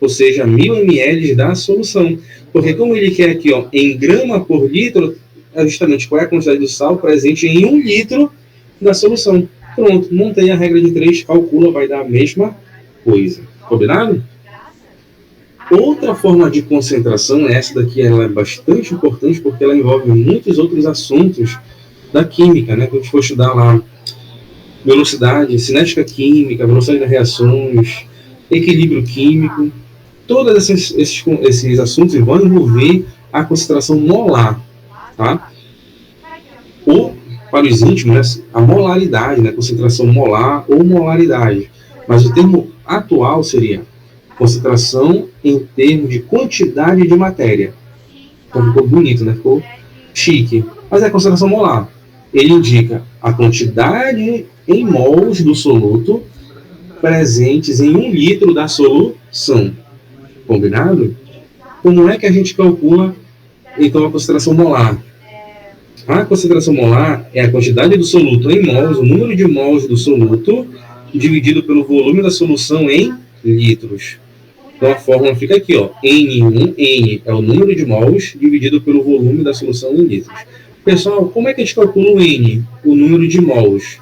Ou seja, 1000 ml da solução. Porque como ele quer aqui, ó, em grama por litro, é justamente qual é a quantidade do sal presente em 1 litro da solução. Pronto, montei a regra de 3, calcula, vai dar a mesma coisa. Combinado? Outra forma de concentração, essa daqui ela é bastante importante porque ela envolve muitos outros assuntos da química, né? Quando a gente for estudar lá velocidade, cinética química, velocidade das reações, equilíbrio químico, todos esses assuntos vão envolver a concentração molar, tá? Ou, para os íntimos, né, a molaridade, né? Concentração molar ou molaridade. Mas o termo atual seria concentração em termos de quantidade de matéria. Então ficou bonito, né? Ficou chique. Mas é a concentração molar. Ele indica a quantidade em mols do soluto presentes em 1 litro da solução. Combinado? Como é que a gente calcula, então, a concentração molar? A concentração molar é a quantidade do soluto em mols, o número de mols do soluto, dividido pelo volume da solução em litros. Então a fórmula fica aqui, ó, N é o número de mols dividido pelo volume da solução em litros. Pessoal, como é que a gente calcula o N, o número de mols?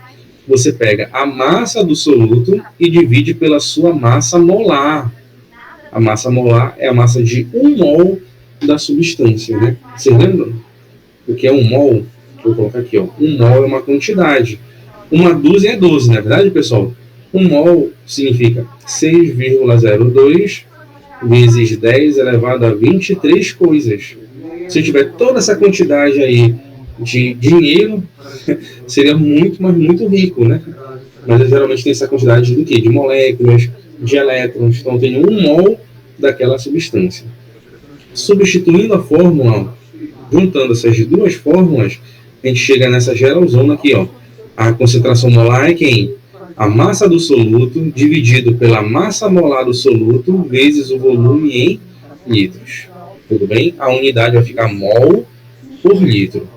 Você pega a massa do soluto e divide pela sua massa molar. A massa molar é a massa de 1 mol da substância, né? Vocês lembram o que é 1 mol? Vou colocar aqui, ó. 1 mol é uma quantidade. Uma dúzia é 12, não é verdade, pessoal? 1 mol significa 6,02 vezes 10 elevado a 23 coisas. Se eu tiver toda essa quantidade aí de dinheiro, seria muito, mas muito rico, né? Mas eu geralmente tem essa quantidade do quê? De moléculas, de elétrons. Então, eu tenho 1 mol daquela substância. Substituindo a fórmula, juntando essas duas fórmulas, a gente chega nessa geralzona aqui, ó. A concentração molar é quem? A massa do soluto dividido pela massa molar do soluto vezes o volume em litros. Tudo bem? A unidade vai ficar mol por litro.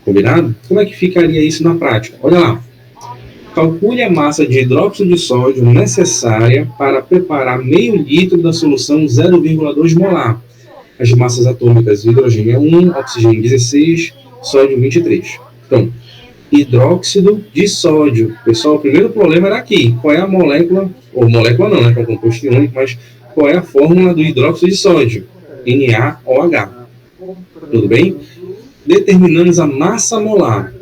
Combinado? Como é que ficaria isso na prática? Olha lá. Calcule a massa de hidróxido de sódio necessária para preparar meio litro da solução 0,2 molar. As massas atômicas: hidrogênio é 1, oxigênio 16, sódio 23. Então, hidróxido de sódio. Pessoal, o primeiro problema era aqui. Qual é a molécula, ou molécula não, né, que é um composto iônico, mas qual é a fórmula do hidróxido de sódio? NaOH. Tudo bem? Determinamos a massa molar.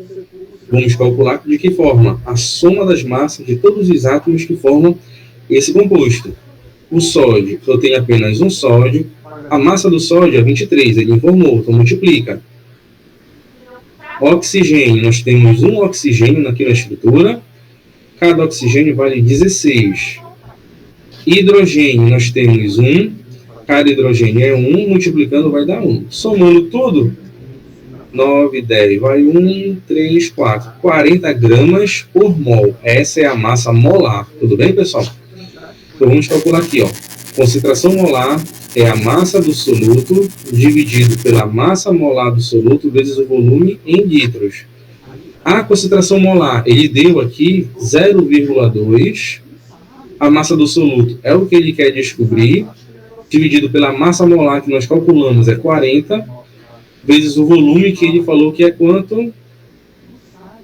Vamos calcular de que forma? A soma das massas de todos os átomos que formam esse composto. O sódio, eu tenho apenas um sódio, A massa do sódio é 23, ele informou, então multiplica. Oxigênio, nós temos um oxigênio aqui na estrutura, cada oxigênio vale 16. Hidrogênio, nós temos 1, cada hidrogênio é 1, multiplicando vai dar 1. Somando tudo, 9, 10, vai 1, 3, 4, 40 gramas por mol. Essa é a massa molar, tudo bem, pessoal? Então vamos calcular aqui, ó. Concentração molar é a massa do soluto dividido pela massa molar do soluto vezes o volume em litros. A concentração molar, ele deu aqui 0,2. A massa do soluto é o que ele quer descobrir, dividido pela massa molar que nós calculamos é 40, vezes o volume que ele falou que é quanto?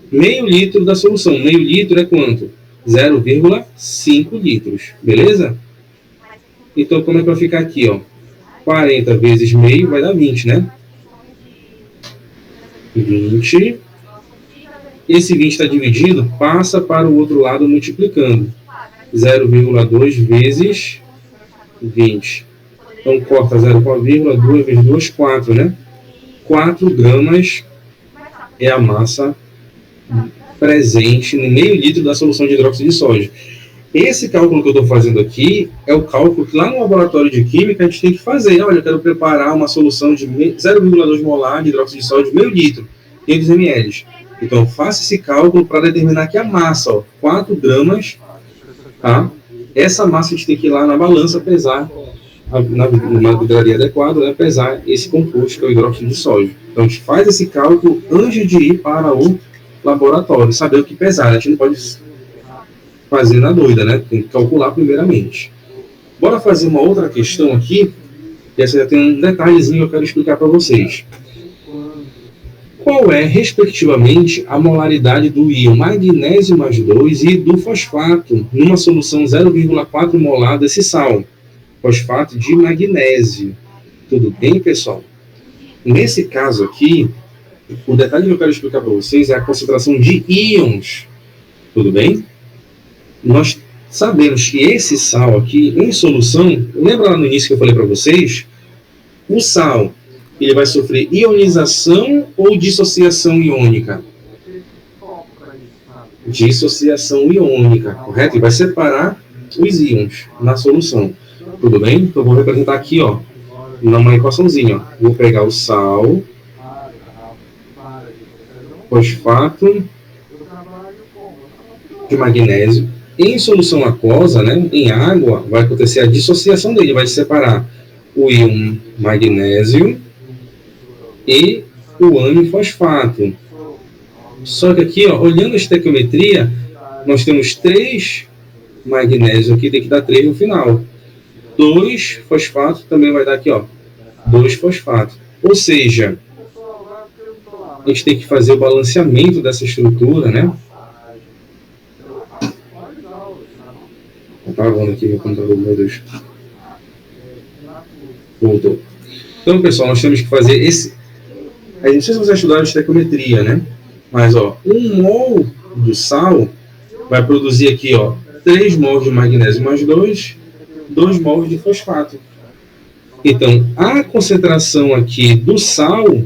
Meio litro da solução. Meio litro é quanto? 0,5 litros. Beleza? Então, como é que vai ficar aqui, ó? 40 vezes meio vai dar 20, né? 20. Esse 20 está dividido, passa para o outro lado multiplicando. 0,2 vezes 20. Então, corta 0 com a vírgula, 2 vezes 2, 4, né? 4 gramas é a massa presente no meio litro da solução de hidróxido de sódio. Esse cálculo que eu estou fazendo aqui é o cálculo que lá no laboratório de química a gente tem que fazer. Olha, eu quero preparar uma solução de 0,2 molar de hidróxido de sódio, meio litro, 500 ml. Então, eu faço esse cálculo para determinar aqui a massa, ó, 4 gramas, tá? Essa massa a gente tem que ir lá na balança pesar, na vidraria adequada, né, pesar esse composto que é o hidróxido de sódio. Então, a gente faz esse cálculo antes de ir para o laboratório, saber o que pesar. A gente não pode fazer na doida, né? Tem que calcular primeiramente. Bora fazer uma outra questão aqui, e essa já tem um detalhezinho que eu quero explicar para vocês. Qual é, respectivamente, a molaridade do íon magnésio mais 2 e do fosfato numa solução 0,4 molar desse sal? Fosfato de magnésio. Tudo bem, pessoal? Nesse caso aqui, o detalhe que eu quero explicar para vocês é a concentração de íons. Tudo bem? Nós sabemos que esse sal aqui, em solução, lembra lá no início que eu falei para vocês? O sal, ele vai sofrer ionização ou dissociação iônica? Dissociação iônica, correto? E vai separar os íons na solução. Tudo bem? Então, eu vou representar aqui, ó, numa equaçãozinha. Ó. Vou pegar o sal, fosfato de magnésio. Em solução aquosa, né, em água, vai acontecer a dissociação dele. Vai separar o íon magnésio e o ânion fosfato. Só que aqui, ó, olhando a estequiometria, nós temos 3 magnésios aqui, tem que dar 3 no final. 2 fosfato também vai dar aqui, ó, 2 fosfato. Ou seja, a gente tem que fazer o balanceamento dessa estrutura, né? Apagando aqui meu computador, meu Deus. Voltou. Então, pessoal, nós temos que fazer esse... Aí, não sei se vocês estudaram estequiometria, né? Mas, ó, 1 mol do sal vai produzir aqui, ó, 3 mols de magnésio mais 2, 2 mols de fosfato. Então, a concentração aqui do sal,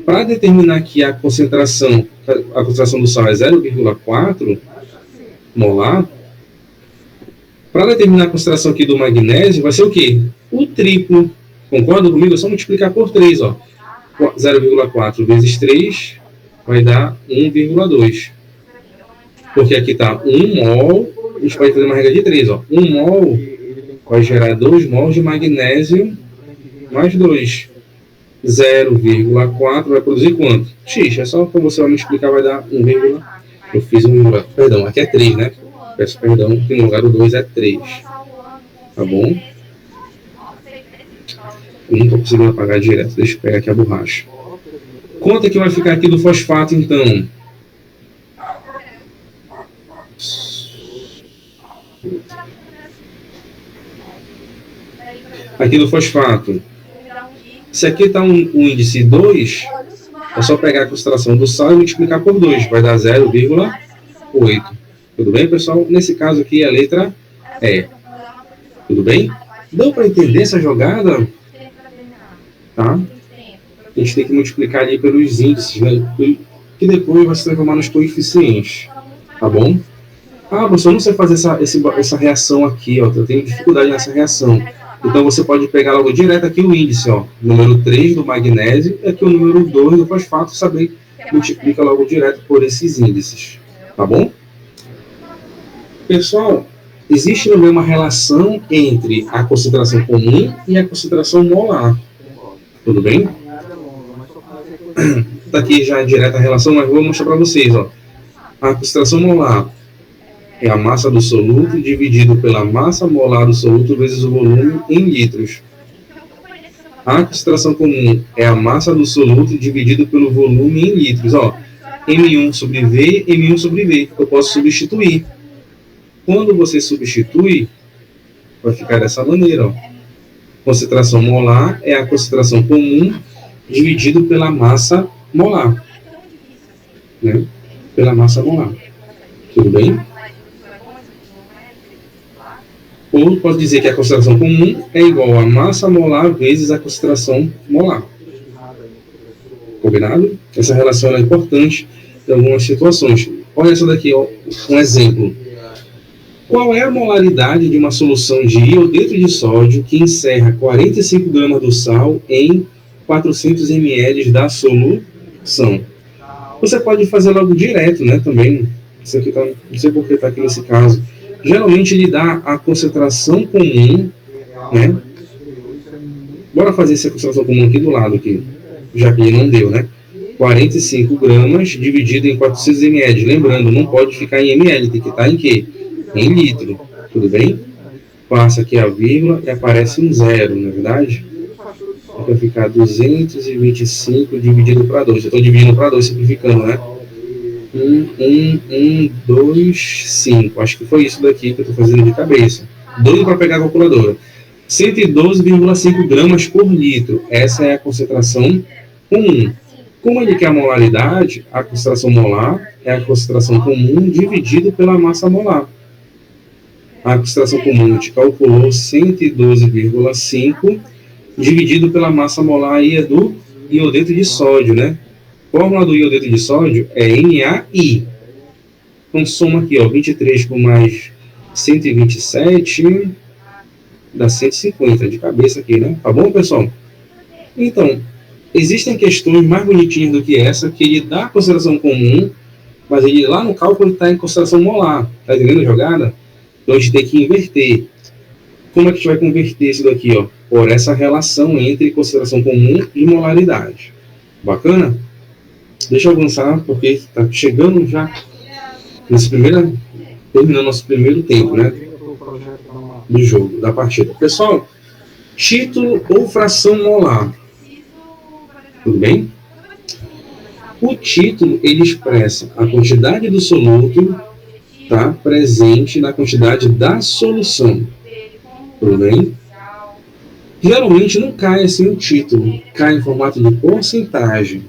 para determinar que a concentração do sal é 0,4 molar, para determinar a concentração aqui do magnésio, vai ser o quê? O triplo. Concorda comigo? É só multiplicar por 3, ó. 0,4 vezes 3 vai dar 1,2. Porque aqui está 1 mol, a gente pode fazer uma regra de 3, ó. 1 mol vai gerar 2 mols de magnésio mais 2. 0,4 vai produzir quanto? X. É só para você multiplicar, vai dar 1, eu fiz 1, perdão, aqui é 3, né? Peço perdão, que no lugar do 2 é 3. Tá bom? Eu não estou conseguindo apagar direto. Deixa eu pegar aqui a borracha. Quanto é que vai ficar aqui do fosfato, então? Aqui do fosfato. Se aqui está um índice 2, é só pegar a concentração do sal e multiplicar por 2. Vai dar 0,8. Tudo bem, pessoal? Nesse caso aqui, a letra E. Tudo bem? Deu para entender essa jogada? Tá? A gente tem que multiplicar ali pelos índices, né? Que depois vai se transformar nos coeficientes. Tá bom? Ah, você não sei fazer essa reação aqui, ó. Eu tenho dificuldade nessa reação. Então você pode pegar logo direto aqui o índice, ó. Número 3 do magnésio e aqui o número 2 do fosfato, saber multiplica logo direto por esses índices. Tá bom? Pessoal, existe também uma relação entre a concentração comum e a concentração molar. Tudo bem? Está aqui já direta a relação, mas vou mostrar para vocês. Ó. A concentração molar é a massa do soluto dividido pela massa molar do soluto vezes o volume em litros. A concentração comum é a massa do soluto dividido pelo volume em litros. Ó, M1 sobre V, M1 sobre V. Eu posso substituir. Quando você substitui, vai ficar dessa maneira. Ó. Concentração molar é a concentração comum dividido pela massa molar. Né? Pela massa molar. Tudo bem? Ou pode dizer que a concentração comum é igual a massa molar vezes a concentração molar. Combinado? Essa relação é importante em algumas situações. Olha essa daqui, ó, um exemplo. Qual é a molaridade de uma solução de iodeto de sódio que encerra 45 gramas do sal em 400 ml da solução? Você pode fazer logo direto, né, também. Isso aqui tá, não sei por que está aqui nesse caso. Geralmente ele dá a concentração comum, né? Bora fazer essa concentração comum aqui do lado, aqui, já que ele não deu, né? 45 gramas dividido em 400 ml. Lembrando, não pode ficar em ml, tem que estar em quê? Em litro, tudo bem? Passa aqui a vírgula e aparece um zero, não é verdade? Vai ficar 225 dividido para 2. Eu estou dividindo para 2, simplificando, né? 2, 5. Acho que foi isso daqui que eu estou fazendo de cabeça. Doido para pegar a calculadora. 112,5 gramas por litro. Essa é a concentração comum. Como ele quer a molaridade, a concentração molar é a concentração comum dividido pela massa molar. A concentração comum a gente calculou 112,5 dividido pela massa molar aí é do iodeto de sódio, né? A fórmula do iodeto de sódio é NaI. Então soma aqui, ó, 23 com mais 127 dá 150 de cabeça aqui, né? Tá bom, pessoal? Então, existem questões mais bonitinhas do que essa, que ele dá a concentração comum, mas ele lá no cálculo está em concentração molar. Tá entendendo a jogada? Então a gente tem que inverter. Como é que a gente vai converter isso daqui, ó? Por essa relação entre concentração comum e molaridade. Bacana? Deixa eu avançar, porque está chegando já terminando nosso primeiro tempo, né? Do jogo, da partida. Pessoal, título ou fração molar. Tudo bem? O título, ele expressa a quantidade do soluto, tá, presente na quantidade da solução. Tudo bem? Geralmente não cai assim o título, cai em formato de porcentagem.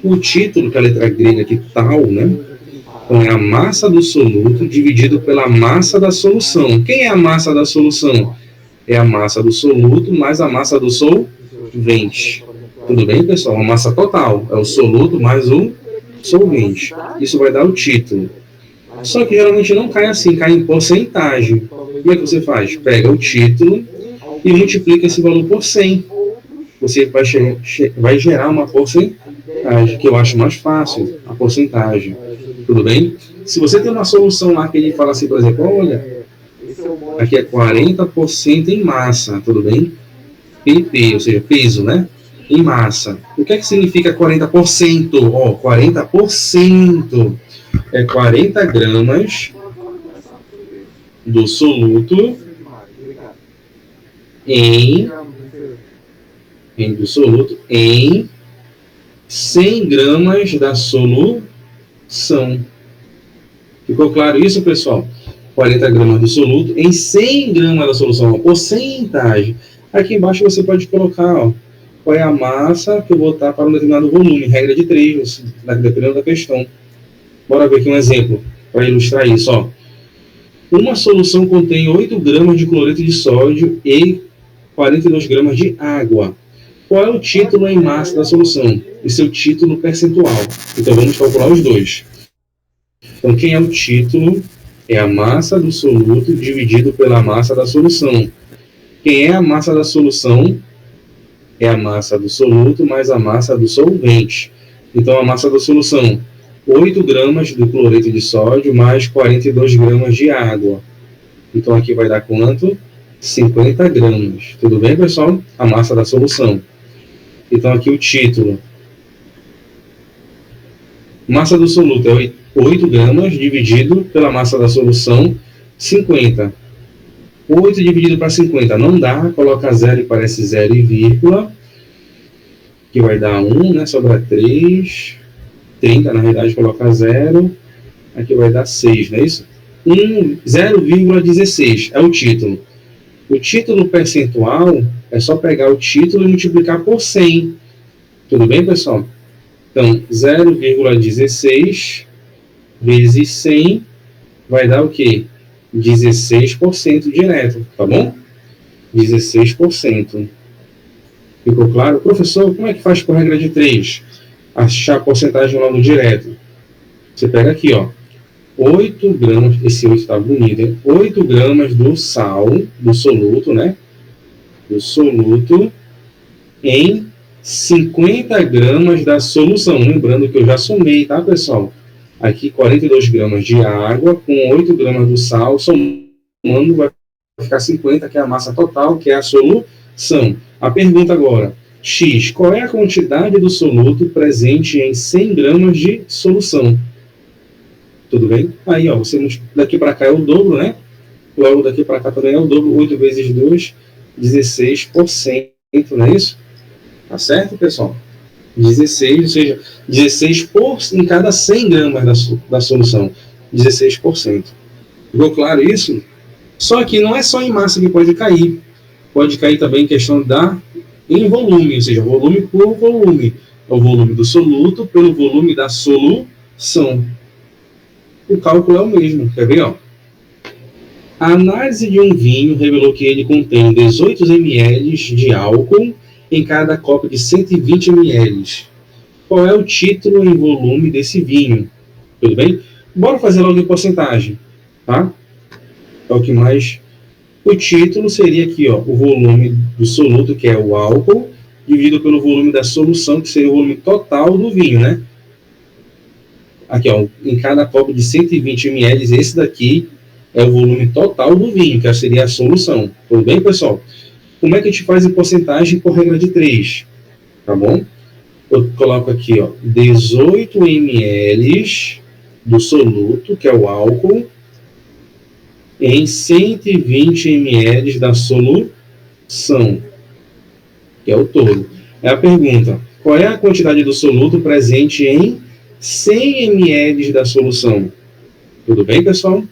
O título, que é a letra grega aqui, tal, né? Então é a massa do soluto dividido pela massa da solução. Quem é a massa da solução? É a massa do soluto mais a massa do solvente. Tudo bem, pessoal? A massa total é o soluto mais o solvente. Isso vai dar o título. Só que geralmente não cai assim, cai em porcentagem. Como é que você faz? Pega o título e multiplica esse valor por 100. Você vai gerar uma porcentagem, que eu acho mais fácil, a porcentagem. Tudo bem? Se você tem uma solução lá que ele fala assim, por exemplo, olha, aqui é 40% em massa, tudo bem? PP, ou seja, peso, né? Em massa. O que é que significa 40%? Ó, 40% é 40 gramas do soluto em 100 gramas da solução. Ficou claro isso, pessoal? 40 gramas do soluto em 100 gramas da solução. Porcentagem. Aqui embaixo você pode colocar, ó, qual é a massa que eu vou botar para um determinado volume. Regra de 3, dependendo da questão. Bora ver aqui um exemplo para ilustrar isso. Ó. Uma solução contém 8 gramas de cloreto de sódio e 42 gramas de água. Qual é o título em massa da solução? E seu título percentual. Então, vamos calcular os dois. Então, quem é o título? É a massa do soluto dividido pela massa da solução. Quem é a massa da solução? É a massa do soluto mais a massa do solvente. Então, a massa da solução, 8 gramas do cloreto de sódio mais 42 gramas de água. Então, aqui vai dar quanto? 50 gramas. Tudo bem, pessoal? A massa da solução. Então, aqui o título. Massa do soluto é 8 gramas dividido pela massa da solução, 50. 8 dividido para 50 não dá, coloca 0 e parece 0 e vírgula, que vai dar 1, né? Sobra 3, 30, na realidade coloca 0, aqui vai dar 6, não é isso? 0,16 é o título. O título percentual é só pegar o título e multiplicar por 100. Tudo bem, pessoal? Então, 0,16 vezes 100 vai dar o quê? 16% direto, tá bom? 16%. Ficou claro? Professor, como é que faz por regra de 3? Achar a porcentagem logo direto. Você pega aqui, ó. 8 gramas, esse 8 tá bonito, hein? 8 gramas do sal, do soluto, né? Do soluto em 50 gramas da solução. Lembrando que eu já somei, tá, pessoal? Aqui 42 gramas de água com 8 gramas do sal, somando vai ficar 50, que é a massa total, que é a solução. A pergunta agora, X, qual é a quantidade do soluto presente em 100 gramas de solução? Tudo bem? Aí, ó, você daqui para cá é o dobro, né? Logo daqui para cá também é o dobro, 8 vezes 2, 16%, não é isso? Tá certo, pessoal? 16, ou seja, 16 em cada 100 gramas da solução. 16%. Ficou claro isso? Só que não é só em massa que pode cair. Pode cair também em questão em volume, ou seja, volume por volume. É o volume do soluto pelo volume da solução. O cálculo é o mesmo. Quer ver? Ó? A análise de um vinho revelou que ele contém 18 ml de álcool em cada copo de 120 ml. Qual é o título em volume desse vinho? Tudo bem? Bora fazer logo em porcentagem, tá? É o que mais... O título seria aqui, ó, o volume do soluto, que é o álcool, dividido pelo volume da solução, que seria o volume total do vinho, né? Aqui, ó, em cada copo de 120 ml, esse daqui é o volume total do vinho, que seria a solução. Tudo bem, pessoal? Como é que a gente faz em porcentagem por regra de 3? Tá bom? Eu coloco aqui, ó, 18 ml do soluto, que é o álcool, em 120 ml da solução, que é o todo. É a pergunta, qual é a quantidade do soluto presente em 100 ml da solução? Tudo bem, pessoal?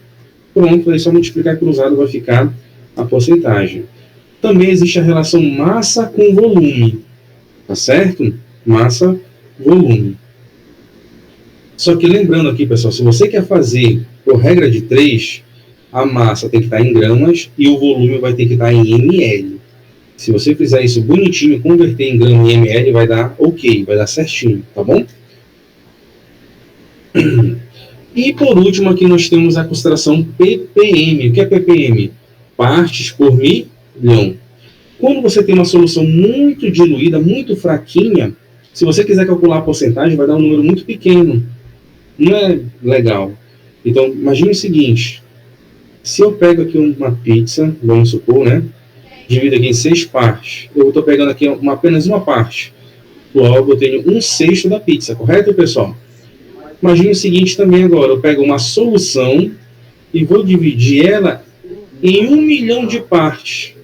Pronto, aí só multiplicar cruzado vai ficar a porcentagem. Também existe a relação massa com volume, tá certo? Massa, volume. Só que lembrando aqui, pessoal, se você quer fazer por regra de 3, a massa tem que estar em gramas e o volume vai ter que estar em ml. Se você fizer isso bonitinho, converter em grama em ml, vai dar ok, vai dar certinho, tá bom? E por último, aqui nós temos a consideração ppm. O que é ppm? Partes por milhão. Quando você tem uma solução muito diluída, muito fraquinha, se você quiser calcular a porcentagem, vai dar um número muito pequeno. Não é legal. Então, imagine o seguinte. Se eu pego aqui uma pizza, vamos supor, né? Divido aqui em 6 partes. Eu estou pegando aqui apenas uma parte. Logo, eu tenho 1/6 da pizza, correto, pessoal? Imagine o seguinte também agora. Eu pego uma solução e vou dividir ela em 1 milhão de partes.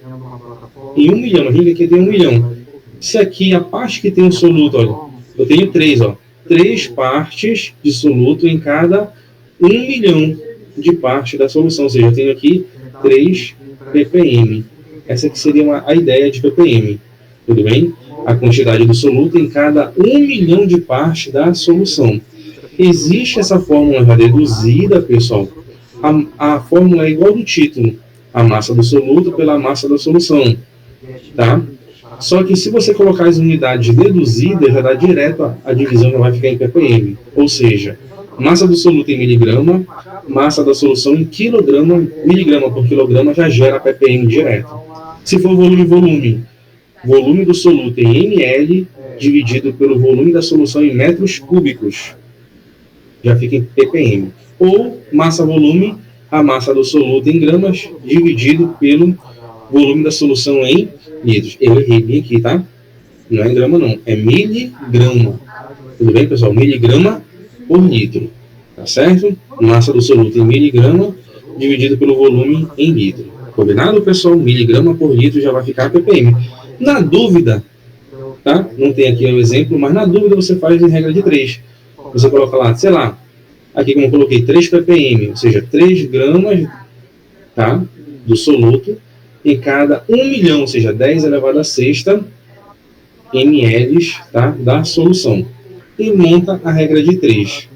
Em 1 milhão. Imagina que aqui tem 1 milhão. Se aqui a parte que tem o soluto, olha, eu tenho 3, ó. 3 partes de soluto em cada 1 milhão de parte da solução, ou seja, eu tenho aqui 3 ppm. Essa aqui seria a ideia de ppm, tudo bem? A quantidade do soluto em cada 1 milhão de partes da solução. Existe essa fórmula já deduzida, pessoal. A fórmula é igual do título, a massa do soluto pela massa da solução. tá? Só que se você colocar as unidades deduzidas, já dá direto, a divisão já vai ficar em ppm. Ou seja, massa do soluto em miligrama, massa da solução em quilograma, miligrama por quilograma já gera ppm direto. Se for volume, volume do soluto em ml dividido pelo volume da solução em metros cúbicos, já fica em ppm. Ou massa-volume, a massa do soluto em gramas dividido pelo volume da solução em litros. Eu errei bem aqui, tá? Não é em grama, não. É miligrama. Tudo bem, pessoal? Miligrama por litro. Tá certo? Massa do soluto em miligrama dividido pelo volume em litro. Combinado, pessoal? Miligrama por litro já vai ficar ppm. Na dúvida, tá? Não tem aqui o exemplo, mas na dúvida você faz em regra de 3. Você coloca lá, sei lá, aqui como eu coloquei 3 ppm, ou seja, 3 gramas, tá? Do soluto em cada 1 milhão, ou seja, 10 elevado a sexta ml, tá? Da solução. E monta a regra de 3.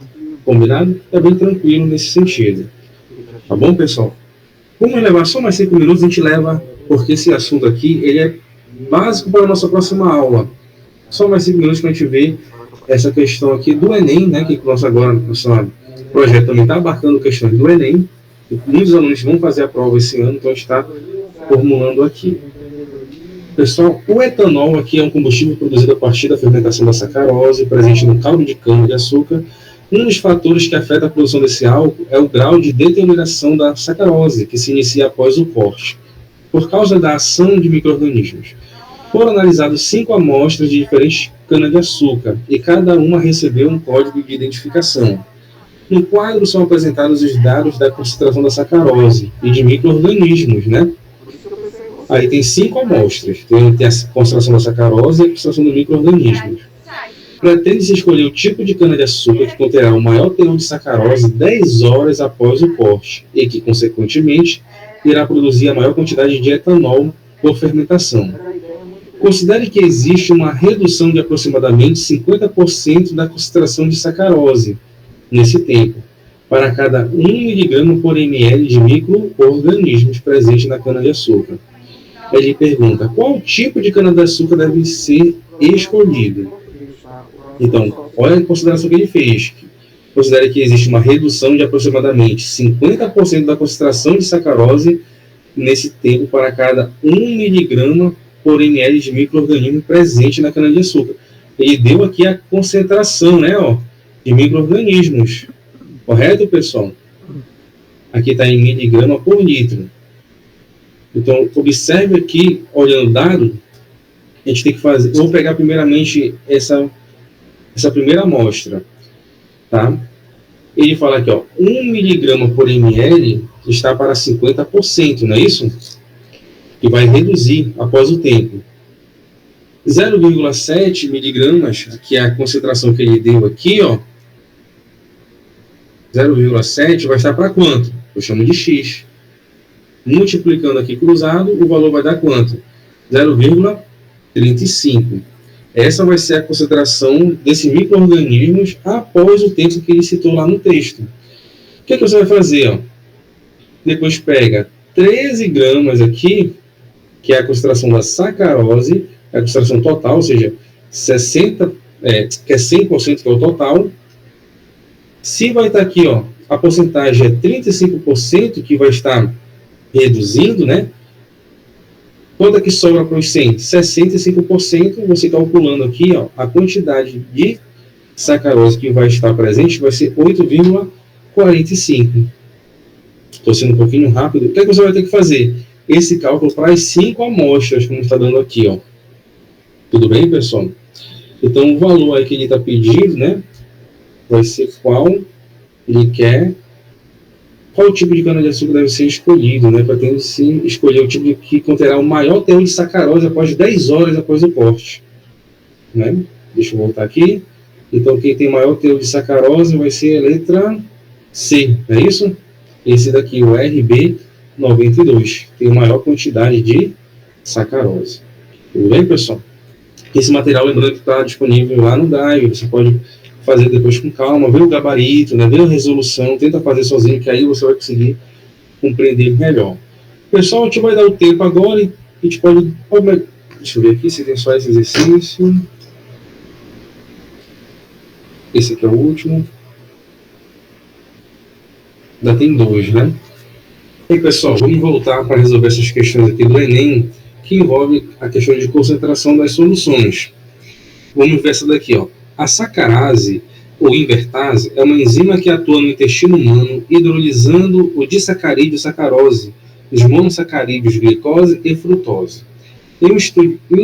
Combinado? Tá bem tranquilo nesse sentido. Tá bom, pessoal? Vamos levar só mais 5 minutos, a gente leva, porque esse assunto aqui, ele é básico para a nossa próxima aula. Só mais 5 minutos para a gente ver essa questão aqui do Enem, né? Que nosso projeto também está abarcando questões do Enem. Muitos alunos vão fazer a prova esse ano, então a gente está formulando aqui. Pessoal, o etanol aqui é um combustível produzido a partir da fermentação da sacarose, presente no caldo de cana-de-açúcar. Um dos fatores que afeta a produção desse álcool é o grau de deterioração da sacarose, que se inicia após o corte, por causa da ação de micro-organismos. Foram analisadas 5 amostras de diferentes cana-de-açúcar, e cada uma recebeu um código de identificação. No quadro são apresentados os dados da concentração da sacarose e de micro-organismos, né? Aí tem 5 amostras, tem a concentração da sacarose e a concentração dos micro-organismos. Pretende-se escolher o tipo de cana-de-açúcar que conterá o maior teor de sacarose 10 horas após o corte e que, consequentemente, irá produzir a maior quantidade de etanol por fermentação. Considere que existe uma redução de aproximadamente 50% da concentração de sacarose nesse tempo, para cada 1 mg por ml de micro-organismos presentes na cana-de-açúcar. Ele pergunta, qual tipo de cana-de-açúcar deve ser escolhido? Então, olha a consideração que ele fez. Considere que existe uma redução de aproximadamente 50% da concentração de sacarose nesse tempo para cada 1 mg por ml de micro-organismo presente na cana-de-açúcar. Ele deu aqui a concentração, né, de micro-organismos. Correto, pessoal? Aqui está em miligrama por litro. Então, observe aqui, olhando o dado, a gente tem que fazer... Vou pegar primeiramente essa primeira amostra, tá? Ele fala aqui, 1 miligrama por ml está para 50%, não é isso? E vai reduzir após o tempo. 0,7 miligramas, que é a concentração que ele deu aqui, 0,7 vai estar para quanto? Eu chamo de X. Multiplicando aqui cruzado, o valor vai dar quanto? 0,35. Essa vai ser a concentração desses micro-organismos após o tempo que ele citou lá no texto. O que você vai fazer? Depois pega 13 gramas aqui, que é a concentração da sacarose, a concentração total, ou seja, 60, que é 100%, que é o total. Se vai estar aqui, a porcentagem é 35%, que vai estar reduzindo, né? Quanto é que sobra para os 100? 65%, você calculando aqui, a quantidade de sacarose que vai estar presente vai ser 8,45. Estou sendo um pouquinho rápido. O que é que você vai ter que fazer? Esse cálculo para as 5 amostras, como está dando aqui, Tudo bem, pessoal? Então, o valor aí que ele está pedindo, né? Vai ser qual ele quer. Qual tipo de cana-de-açúcar deve ser escolhido, né? Pretende-se escolher o tipo que conterá o maior teor de sacarose após 10 horas após o corte, né? Deixa eu voltar aqui. Então, quem tem maior teor de sacarose vai ser a letra C, não é isso? Esse daqui, o RB92, tem a maior quantidade de sacarose. Tudo bem, pessoal? Esse material, lembrando que está disponível lá no Drive, você pode fazer depois com calma, ver o gabarito, né, ver a resolução, tenta fazer sozinho, que aí você vai conseguir compreender melhor. Pessoal, a gente vai dar o tempo agora e A gente pode... Deixa eu ver aqui se tem só esse exercício. Esse aqui é o último. Ainda tem 2, né? E aí, pessoal, vamos voltar para resolver essas questões aqui do Enem, que envolve a questão de concentração das soluções. Vamos ver essa daqui, ó. A sacarase, ou invertase, é uma enzima que atua no intestino humano, hidrolisando o disacarídeo sacarose, os monossacarídeos glicose e frutose. Em um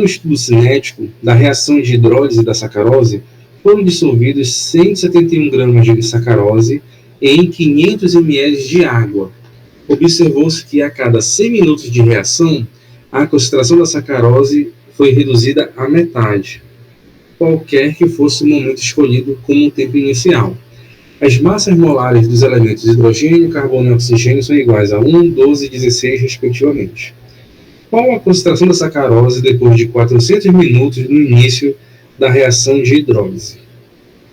estudo cinético da reação de hidrólise da sacarose, foram dissolvidos 171 gramas de sacarose em 500 ml de água. Observou-se que a cada 100 minutos de reação, a concentração da sacarose foi reduzida à metade, qualquer que fosse o momento escolhido como um tempo inicial. As massas molares dos elementos hidrogênio, carbono e oxigênio são iguais a 1, 12 e 16, respectivamente. Qual a concentração da sacarose depois de 400 minutos no início da reação de hidrólise?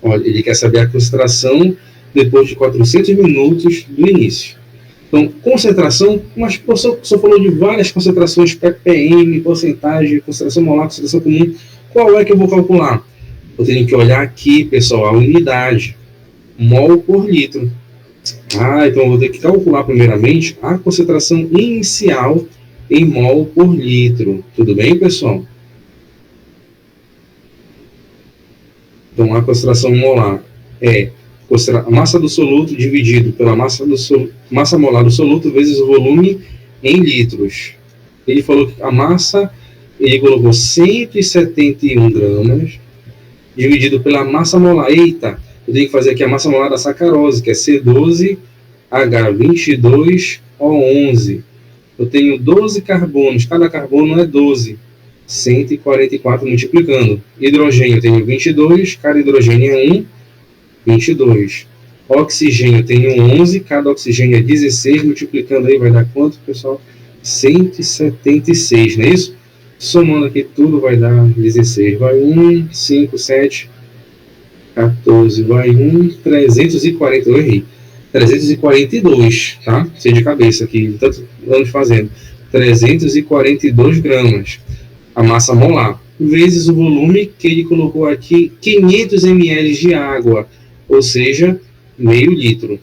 Olha, ele quer saber a concentração depois de 400 minutos do início. Então, concentração, mas o professor só falou de várias concentrações, ppm, porcentagem, concentração molar, concentração comum. Qual é que eu vou calcular? Eu tenho que olhar aqui, pessoal, a unidade, mol por litro. Então eu vou ter que calcular primeiramente a concentração inicial em mol por litro. Tudo bem, pessoal? Então, a concentração molar é a massa do soluto dividido pela massa molar do soluto vezes o volume em litros. Ele falou que a massa, ele colocou 171 gramas, dividido pela massa molar. Eita, eu tenho que fazer aqui a massa molar da sacarose, que é C12H22O11. Eu tenho 12 carbonos, cada carbono é 12. 144 multiplicando. Hidrogênio eu tenho 22, cada hidrogênio é 1, 22. Oxigênio eu tenho 11, cada oxigênio é 16, multiplicando aí vai dar quanto, pessoal? 176, não é isso? Somando aqui tudo vai dar 16. Vai 1, 5, 7, 14, vai 1, 340, eu errei. 342, tá? Sei de cabeça aqui, tantos anos fazendo. 342 gramas. A massa molar, vezes o volume que ele colocou aqui, 500 ml de água, ou seja, meio litro.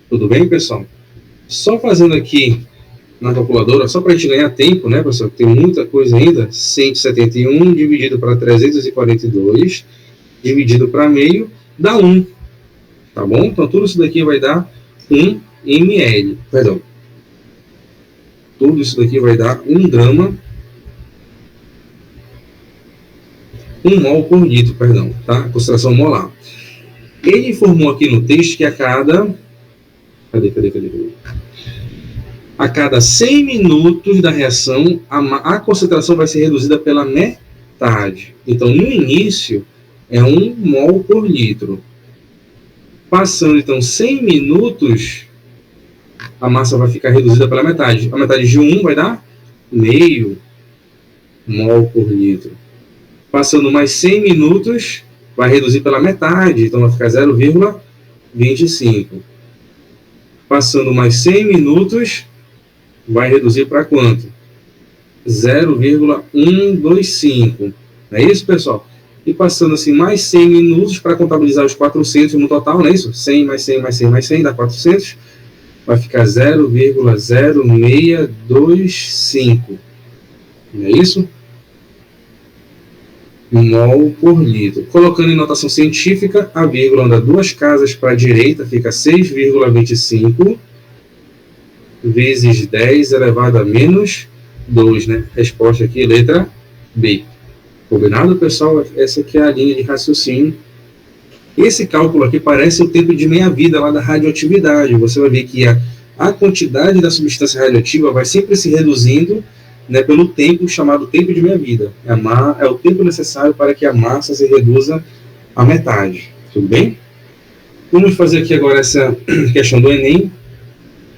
Tudo bem, pessoal? Só fazendo aqui na calculadora, só para a gente ganhar tempo, né, pessoal? Tem muita coisa ainda. 171 dividido para 342, dividido para meio, dá 1. Tá bom? Então, tudo isso daqui vai dar 1 ml. Perdão. Tudo isso daqui vai dar 1 grama. 1 mol por litro, perdão, tá? Concentração molar. Ele informou aqui no texto que a cada... Cadê? A cada 100 minutos da reação, a concentração vai ser reduzida pela metade. Então, no início, é 1 mol por litro. Passando, então, 100 minutos, a massa vai ficar reduzida pela metade. A metade de 1 vai dar meio mol por litro. Passando mais 100 minutos, vai reduzir pela metade, então vai ficar 0,25. Passando mais 100 minutos, vai reduzir para quanto? 0,125. Não é isso, pessoal? E passando assim mais 100 minutos para contabilizar os 400 no total, não é isso? 100 mais 100 mais 100 mais 100 dá 400. Vai ficar 0,0625. Não é isso? Mol por litro. Colocando em notação científica, a vírgula anda 2 casas para a direita, fica 6,25 vezes 10 elevado a menos 2, né? Resposta aqui, letra B. Combinado, pessoal? Essa aqui é a linha de raciocínio. Esse cálculo aqui parece o tempo de meia-vida lá da radioatividade. Você vai ver que a quantidade da substância radioativa vai sempre se reduzindo, né, pelo tempo chamado tempo de meia-vida. É o tempo necessário para que a massa se reduza à metade. Tudo bem? Vamos fazer aqui agora essa questão do Enem.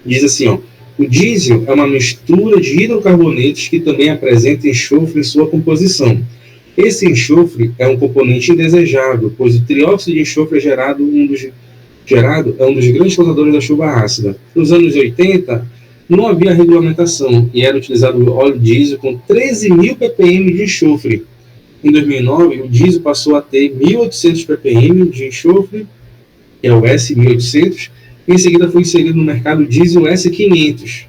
Diz assim, ó, o diesel é uma mistura de hidrocarbonetos que também apresenta enxofre em sua composição. Esse enxofre é um componente indesejável, pois o trióxido de enxofre é um dos grandes causadores da chuva ácida. Nos anos 80, não havia regulamentação e era utilizado óleo diesel com 13.000 ppm de enxofre. Em 2009, o diesel passou a ter 1.800 ppm de enxofre, que é o S1800, e em seguida foi inserido no mercado o diesel S500.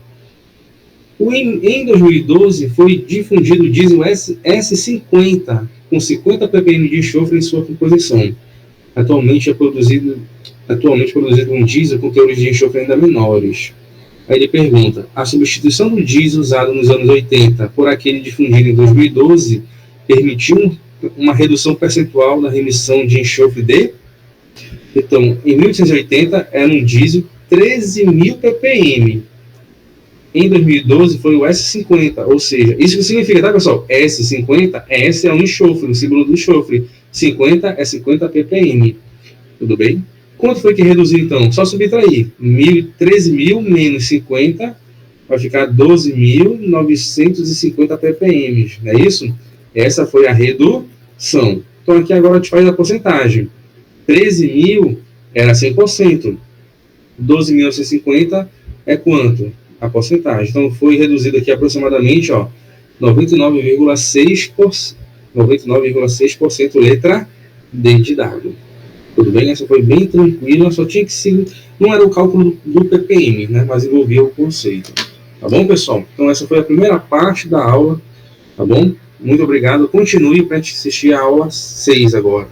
Em 2012, foi difundido o diesel S50, com 50 ppm de enxofre em sua composição. Atualmente é produzido um diesel com teores de enxofre ainda menores. Aí ele pergunta, a substituição do diesel usado nos anos 80 por aquele difundido em 2012 permitiu uma redução percentual na remissão de enxofre de... Então, em 1880 era um diesel 13.000 ppm. Em 2012 foi o S50, ou seja, isso que significa, tá pessoal? S50, S é um enxofre, o símbolo do enxofre. 50 é 50 ppm. Tudo bem? Quanto foi que reduziu então? Só subtrair. 13.000 menos 50 vai ficar 12.950 ppm. Não é isso? Essa foi a redução. Então aqui agora a gente faz a porcentagem. 13.000 era 100%. 12.950 é quanto? A porcentagem. Então foi reduzido aqui aproximadamente 99,6%. 99,6% letra D de dado. Tudo bem? Essa foi bem tranquila, só tinha que ser... Não era o cálculo do ppm, né? Mas envolvia o conceito. Tá bom, pessoal? Então essa foi a primeira parte da aula. Tá bom? Muito obrigado. Continue para assistir a aula 6 agora.